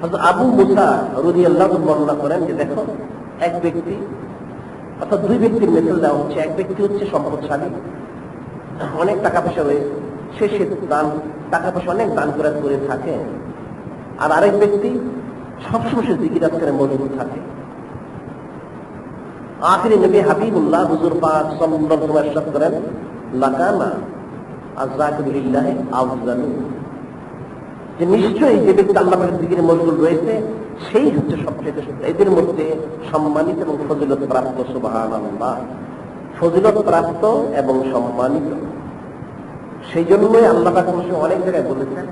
হযরত আবু মুসা রাদিয়াল্লাহু আনহু বর্ণনা করেন যে দেখো, এক ব্যক্তি অর্থাৎ দুই ব্যক্তির মিসাল দেওয়া হচ্ছে। এক ব্যক্তি হচ্ছে সম্পদশালী, অনেক টাকা পয়সা রয়েছে, সে দান টাকা পয়সা অনেক দান করে থাকে। আর আরেক ব্যক্তি সবসময় সে জিকির আজকারে মজবুত থাকে। আখিরে নবী হাবিবুল্লাহ হুজুর পাক সাল্লাল্লাহু আলাইহি ওয়াসাল্লাম ইরশাদ করেন, লাকানা আযযাকিরু লিল্লাহি আফজালু, যে নিশ্চয়ই যে ব্যক্তি আল্লাহ পাকের জিকিরে মশগুল রয়েছে সেই হচ্ছে সবচেয়ে এদের মধ্যে সম্মানিত এবং ফজিলত প্রাপ্ত। সুবহানাল্লাহ, ফজিলত প্রাপ্ত এবং সম্মানিত। সেই জন্যই আল্লাহ পাক অনেক জায়গায় বলেছেন,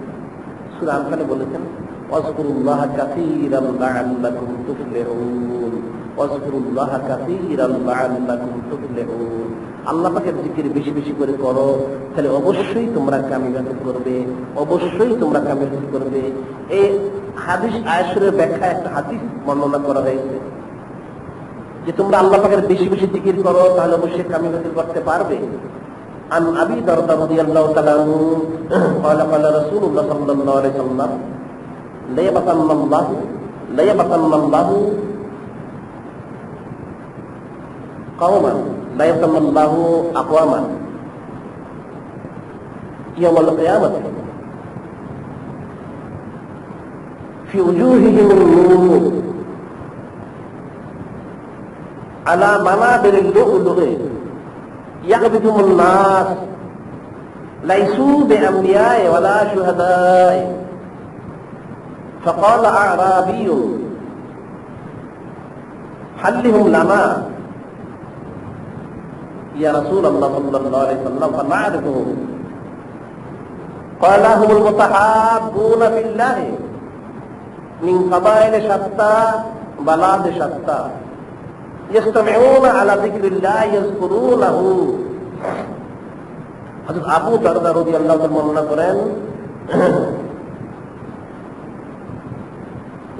সূরা আনফালে বলেছেন, ওয়াজকুরুল্লাহা কাসীরান লাআল্লাকুম তুফলিহুন, ওয়াজকুরুল্লাহা কাসীরান লাআল্লাকুম তুফলিহুন। আল্লাহ পাকের জিকির বেশি বেশি করে করো, তাহলে অবশ্যই তোমরা কামিয়াবি করবে, অবশ্যই তোমরা কামিয়াবি করবে। এই হাদিস আয়াতের ব্যাখ্যা একটা হাদিস বর্ণনা করা হয়েছে যে তোমরা আল্লাহ পাকের বেশি বেশি জিকির করো, তাহলে অবশ্যই কামিয়াবি করতে পারবে। عن أبي درداء رضي الله تعالى عنه قال قال رسول الله صلى الله عليه وسلم ليبطن الله قوما لا يبطن الله أقواما يوم القيامة في وجوههم النور على منابر اللؤلؤ يغبطهم الناس ليسوا بأنبياء ولا شهداء فقال أعرابي حلهم لنا يا رسول الله صلى الله عليه وسلم فنعرفهم قال هم المتحابون في الله من قبائل شتى بلاد شتى يستمعون على ذكر الله يذكرونه। হযরত আবু দারদা রাদিয়াল্লাহু আনহু বর্ণনা করেন,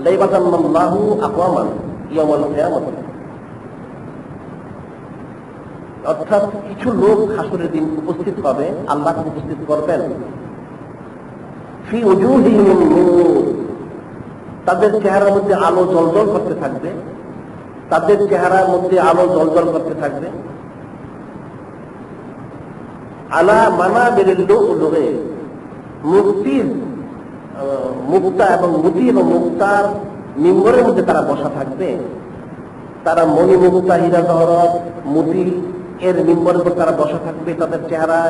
লাইবাতাল্লাহু আকওয়ামান ইয়াউমাল কিয়ামাহ, অর্থাৎ কিছু লোক হাসরের দিন উপস্থিত হবে, আল্লাহ উপস্থিত করবেন। ফি উজুহিহিম নূর, তাদের চেহারার মধ্যে আলো জ্বলজ্বল করতে থাকবে, তাদের চেহারার মধ্যে আলো জ্বলজ্বল করতে থাকবে। আলা মানাবিরিল লুলুহে, মুক্তির মুক্তা এবং মুতি এবং মুক্তার মিম্বরের মধ্যে তারা বসা থাকবে। তারা মণি মুক্তা হীরা জহরত মুতি এর মিম্বরের উপর তারা বসা থাকবে। তাদের চেহারা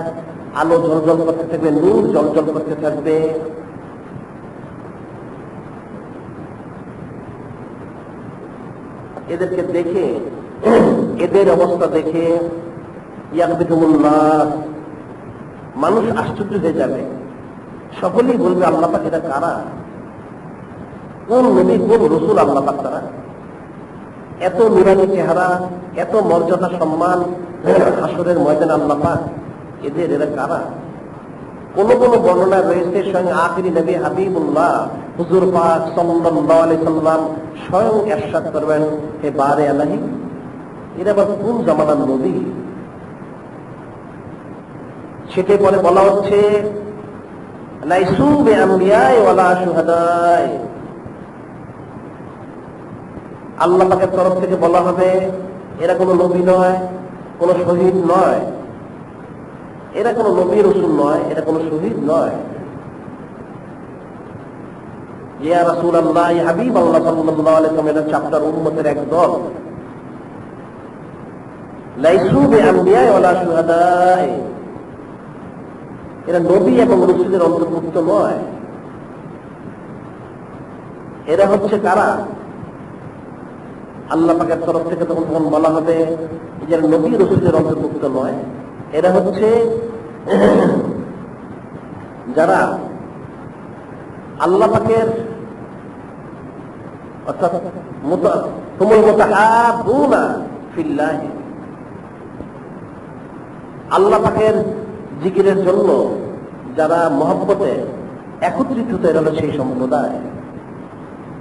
আলো জ্বলজ্বল করতে থাকবে, নূর জ্বলজ্বল করতে থাকবে। এদেরকে দেখে, এদের অবস্থা দেখে ইয়াগবিতুমুল্লাহ, মানুষ আশ্চর্য হয়ে যাবে। সকলেই বলবে আল্লাহ পাক এরা কারা, কোন নবী কোন রসুল আল্লাহ পাক তারা, এত নুরানি চেহারা, এত মর্যাদা সম্মান হাসরের ময়দানে আল্লাহ পাক এরা কারা। কোন কোন বর্ণনা রয়েছে স্বয়ং আখিরি নবী হাবিবুল্লাহ হুজুর পাক সাল্লাল্লাহু আলাইহি সাল্লাম স্বয়ং ইরশাদ করবেন, হে বারে আলাহি, এরা আবার কোন জামানার নবী। সেটাই পরে বলা হচ্ছে, লাইসু বিআম্বিয়া ওয়ালা শুহাদা, আল্লাহ পাকের তরফ থেকে বলা হবে এরা কোনো নবী নয়, কোনো শহীদ নয়, এরা কোনো নবী রাসূল নয়, এরা কোনো শহীদ নয়। ইয়া রাসূলুল্লাহ, ইয়া হাবিবাল্লাহ সাল্লাল্লাহু আলাইহি ওয়াসাল্লাম, এটা আপনার উম্মতের এক দল। লাইসু বিআম্বিয়া ওয়ালা শুহাদা, এরা নবী এবং রাসূলের অন্তর্ভুক্ত নয়। এরা হচ্ছে কারা? আল্লাহ পাকের তরফ থেকে তখন বলা হবে যারা নবী রাসূলের অন্তর্ভুক্ত নয়, এরা হচ্ছে যারা আল্লাহ পাকের অর্থাৎ হুমুল মুতাহাব্বুনা ফিল্লাহ, আল্লাহ পাকের জিকিরের জন্য যারা মহব্বতে একত্রিত হতে হলো সেই সম্প্রদায়।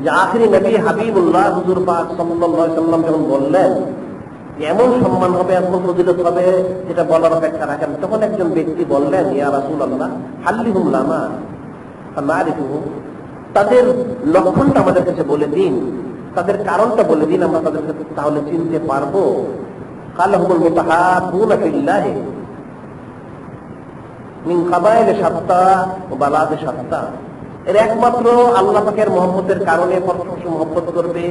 যে আখিরি নবী হাবিবুল্লাহ হুজুর পাক সাল্লাল্লাহু আলাইহি ওয়াসাল্লাম যখন বললেন এমন সম্মান হবে, এমন ফজিলত হবে যেটা বলার অপেক্ষা রাখেন। তখন একজন ব্যক্তি বললেন, ইয়া রাসূলুল্লাহ হাল্লিহুম লানা নারিফুহুম, তাদের লক্ষণটা আমাদের কাছে বলে দিন, তাদের কারণটা বলে দিন, আমরা তাদেরকে তাহলে চিনতে পারবো। কাল হুমুল মুতাহাবুনা ফিল্লাহ মিন কাবাইল শাত্তা ওয়া বালাদ শাত্তা, এর একমাত্র আল্লাহ পাকের মহব্বতের কারণে পরস্পর মহব্বত করবে।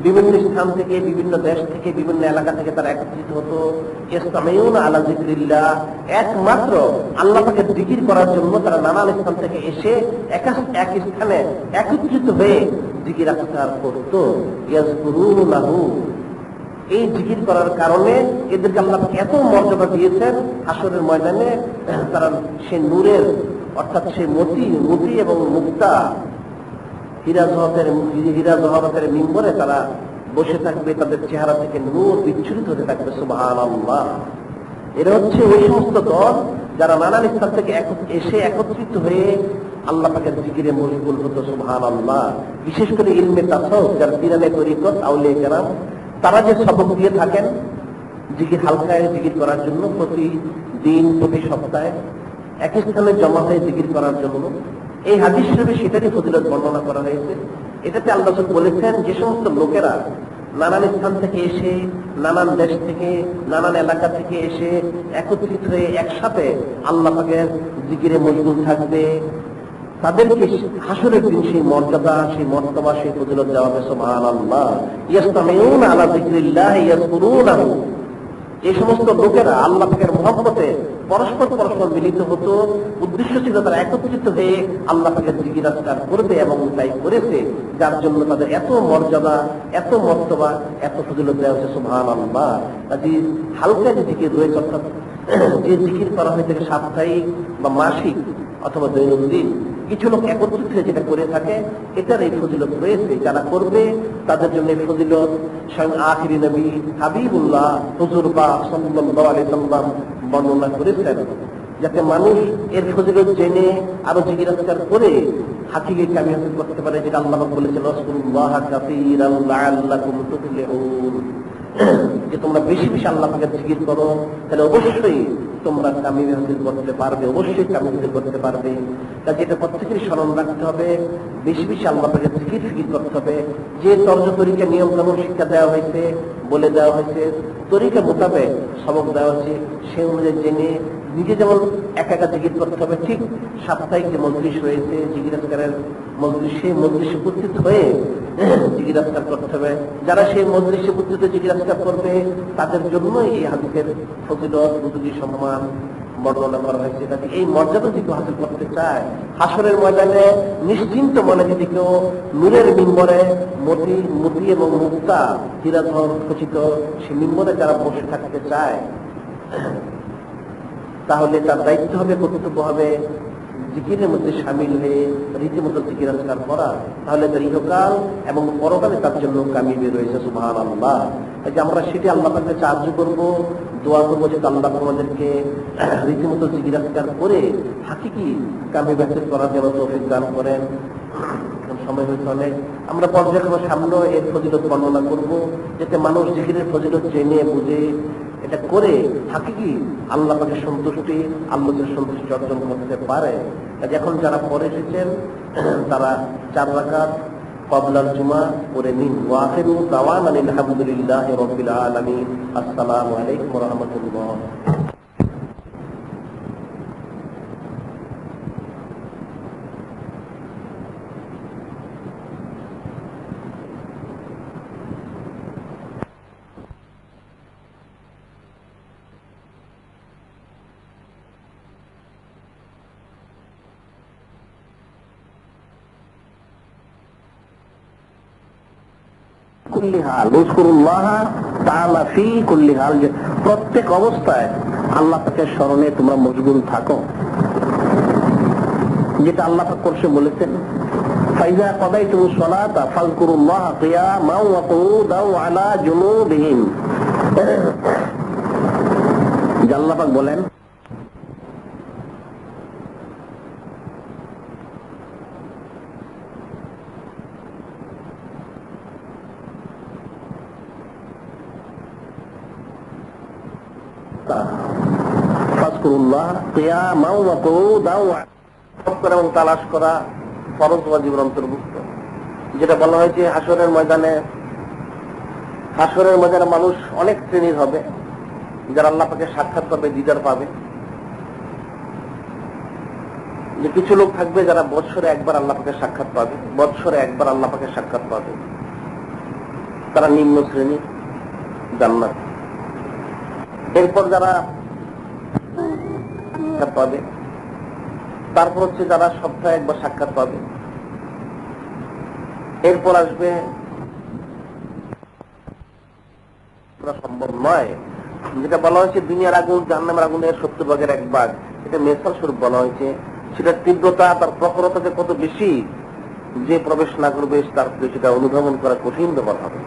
বিভিন্ন স্থান থেকে, বিভিন্ন দেশ থেকে, বিভিন্ন এলাকা থেকে তারা একত্রিত হতো। ইসতামিউনা আলা যিকরিল্লাহ, একমাত্র আল্লাহ পাকের জিকির করার জন্য তারা নানান স্থান থেকে এসে এক স্থানে একত্রিত হয়ে জিকির আজকার করত। ইয়াজকুরুনাহু, এই জিকির করার কারণে এদেরকে আল্লাহ পাক এত মর্যাদা দিয়েছেন, হাসরের ময়দানে তারা সে নূরের অর্থাৎ সেই মতি এবং মুক্তা হীরা জহরতের মিম্বরে তারা বসে থাকবে, তাদের চেহারা থেকে নূর বিচ্ছুরিত হতে থাকবে। সুবহানাল্লাহ। এরা হচ্ছে ওই সমস্ত দল যারা নানান স্থান থেকে এসে একত্রিত হয়ে আল্লাহ পাকের জিকিরে মশগুল হতো। সুবহানাল্লাহ। বিশেষ করে ইলমে তাসাউফ, যারা পীরানে তরিকত, আউলিয়া কেরাম, তারা যে সবক দিয়ে থাকেন জিকির হালকায় জিকির করার জন্য, প্রতিদিন প্রতি সপ্তাহে এক স্থানে জমা হয়ে জিকির করার জন্য, এই হাদিস শরীফে সেটারই ফজিলত বর্ণনা করা হয়েছে। এটাতে আল্লাহ রাসূল বলেছেন, যে সমস্ত লোকেরা নানান স্থান থেকে এসে, নানান দেশ থেকে, নানান এলাকা থেকে এসে একত্রিত হয়ে একসাথে আল্লাহ পাকের জিকিরে মশগুল থাকবে, তাদেরকে হাসরের দিন সেই মর্যাদা, সেই মর্তবা, সেই ফজিলত দেওয়া হবে। সুবহানাল্লাহ। ইয়াসতামিউনা আলা যিকরিল্লাহ ইয়াযকুরুনাহু, এই সমস্ত লোকেরা আল্লাহ পাকের মহব্বতে পরস্পর মিলিত হতো। উদ্দেশ্য ছিল তারা একত্রিত হয়ে আল্লাহ পাকের জিকির আজকার করবে, এবং তাই করেছে, যার জন্য তাদের এত মর্যাদা, এত মর্তবা, এত ফজিলত দেওয়া হয়েছে। সুবহানাল্লাহ। কাজে হালকা যে জিকির রয়েছে, অর্থাৎ যে জিকির করা হয়ে থাকে সাপ্তাহিক বা মাসিক অথবা দৈনন্দিন, কিছু লোক একত্রিত হয়ে যেটা করে থাকে, এটার এই ফজিলত রয়েছে। যারা করবে তাদের জন্য এই ফজিলত স্বয়ং আখিরি নবী হাবিবুল্লাহ হুজুর পাক সাল্লাল্লাহু আলাইহি ওয়াসাল্লাম বর্ণনা করেছেন, যাতে মানুষ এর ফজিলত জেনে আরো জিকির আজকার করে হাকিকে কামিয়াবি করতে পারে। যেটা আল্লাহ বলেছেন, রাসূলুল্লাহ কাসীরান লাআল্লাকুম তুফলিহুন, যে তোমরা বেশি বেশি আল্লাহ পাকের জিকির করো, তাহলে অবশ্যই তোমরা কামিয়াবি হাসিল করতে পারবে, অবশ্যই কামিয়াবি হাসিল করতে পারবে। কাজে এটা প্রত্যেকেরই স্মরণ রাখতে হবে, বেশি বেশি আল্লাহ পাকের জিকির ফিকির করতে হবে। যে তর্জ তরিকা নিয়ম কানুন শিক্ষা দেওয়া হয়েছে, বলে দেওয়া হয়েছে, তরিকা মোতাবেক সবক দেওয়া হয়েছে, সে অনুযায়ী জেনে নিজে যেমন একা জিকির করতে হবে, ঠিক সাপ্তাহিক যে মজলিস রয়েছে জিকির আজকারের মজলিস, সেই মজলিসে উপস্থিত হয়ে জিকির আজকার করতে হবে। যারা সেই মজলিসে উপস্থিত জিকির আজকার করবে তাদের জন্য এই হাদিসের ফজিলত, বুজুর্গি, সম্মান বর্ণনা করা হয়েছে। তাকে এই মর্যাদা যদি কেউ হাসিল করতে চায়, হাসরের ময়দানে নিশ্চিন্ত মনে যদি কেউ নূরের মিম্বরে মতি এবং মুক্তা হীরাধর খচিত সে মিম্বরে যারা বসে থাকতে চায়, তাহলে তার দায়িত্ব হবে, কর্তব্য হবে জিকিরের মধ্যে সামিল হয়ে রীতিমতো জিকির আজকার করা। তাহলে তার ইহকাল এবং পরকালে তার জন্য কামিয়াবি রয়েছে। সুবহানাল্লাহ। এই যে আমরা সেটি আল্লাহ পাকের কাছে আরজু করবো, দোয়া করবো, যে আল্লাহ আমাদেরকে রীতিমতো জিকির আজকার করে হাকিকি কামিয়াবি হাসিল করার জন্য তৌফিক দান করেন। সময় হয়েছে অনেক, আমরা পর্যায়ক্রমে সামনে এর ফজিলত বর্ণনা করবো, যাতে মানুষ জিকিরের ফজিলত জেনে বুঝে এটা করে হাকিকি আল্লাহ পাকের সন্তুষ্টি, আল্লাহর সন্তুষ্টি অর্জন করতে পারে। এখন যারা পরে এসেছেন তারা 4 রাকাত ক্বাবলাল জুমা পড়ে নিন। ওয়া আখিরু দাওয়ানা আলহামদুলিল্লাহি রাব্বিল আলামিন। আসসালামু আলাইকুম ওয়া রাহমাতুল্লাহ। প্রত্যেক অবস্থায় আল্লাহ পাকের স্মরণে তোমরা মশগুল থাকো, যেটা আল্লাহ পাক করছে বলেছেন, ফাইযা কাদাইতুমুস সালাতা ফাযকুরুল্লাহ কিয়ামান ওয়া কুউদান ওয়া আলা জুনুবিহিম। আল্লাহ পাক বলেন, আল্লাহ কিয়ামান ওয়া কুউদান এবং তালাশ করা ফরজ ওয়াজিবের অন্তর্ভুক্ত। যেটা বলা হয়েছে হাসরের ময়দানে মানুষ অনেক শ্রেণীর হবে, যারা আল্লাহ পাকে সাক্ষাৎ পাবে, দিদার পাবে। যে কিছু লোক থাকবে যারা বৎসরে একবার আল্লাহ পাকে সাক্ষাৎ পাবে, তারা নিম্ন শ্রেণীর জান্নাত। এরপর যারা সাক্ষাৎ পাবে, তারপর হচ্ছে যারা সপ্তাহে একবার সাক্ষাৎ পাবে। এরপর আসবে সম্ভব নয়, যেটা বলা হয়েছে দুনিয়ার আগুন জাহান্নামের আগুনের 70 ভাগের 1 ভাগ, এটা মেসাল স্বরূপ বলা হয়েছে। সেটার তীব্রতা, তার প্রখরতা যে কত বেশি, যে প্রবেশ না করবে তার সেটা অনুধাবন করা কঠিন ব্যাপার হবে।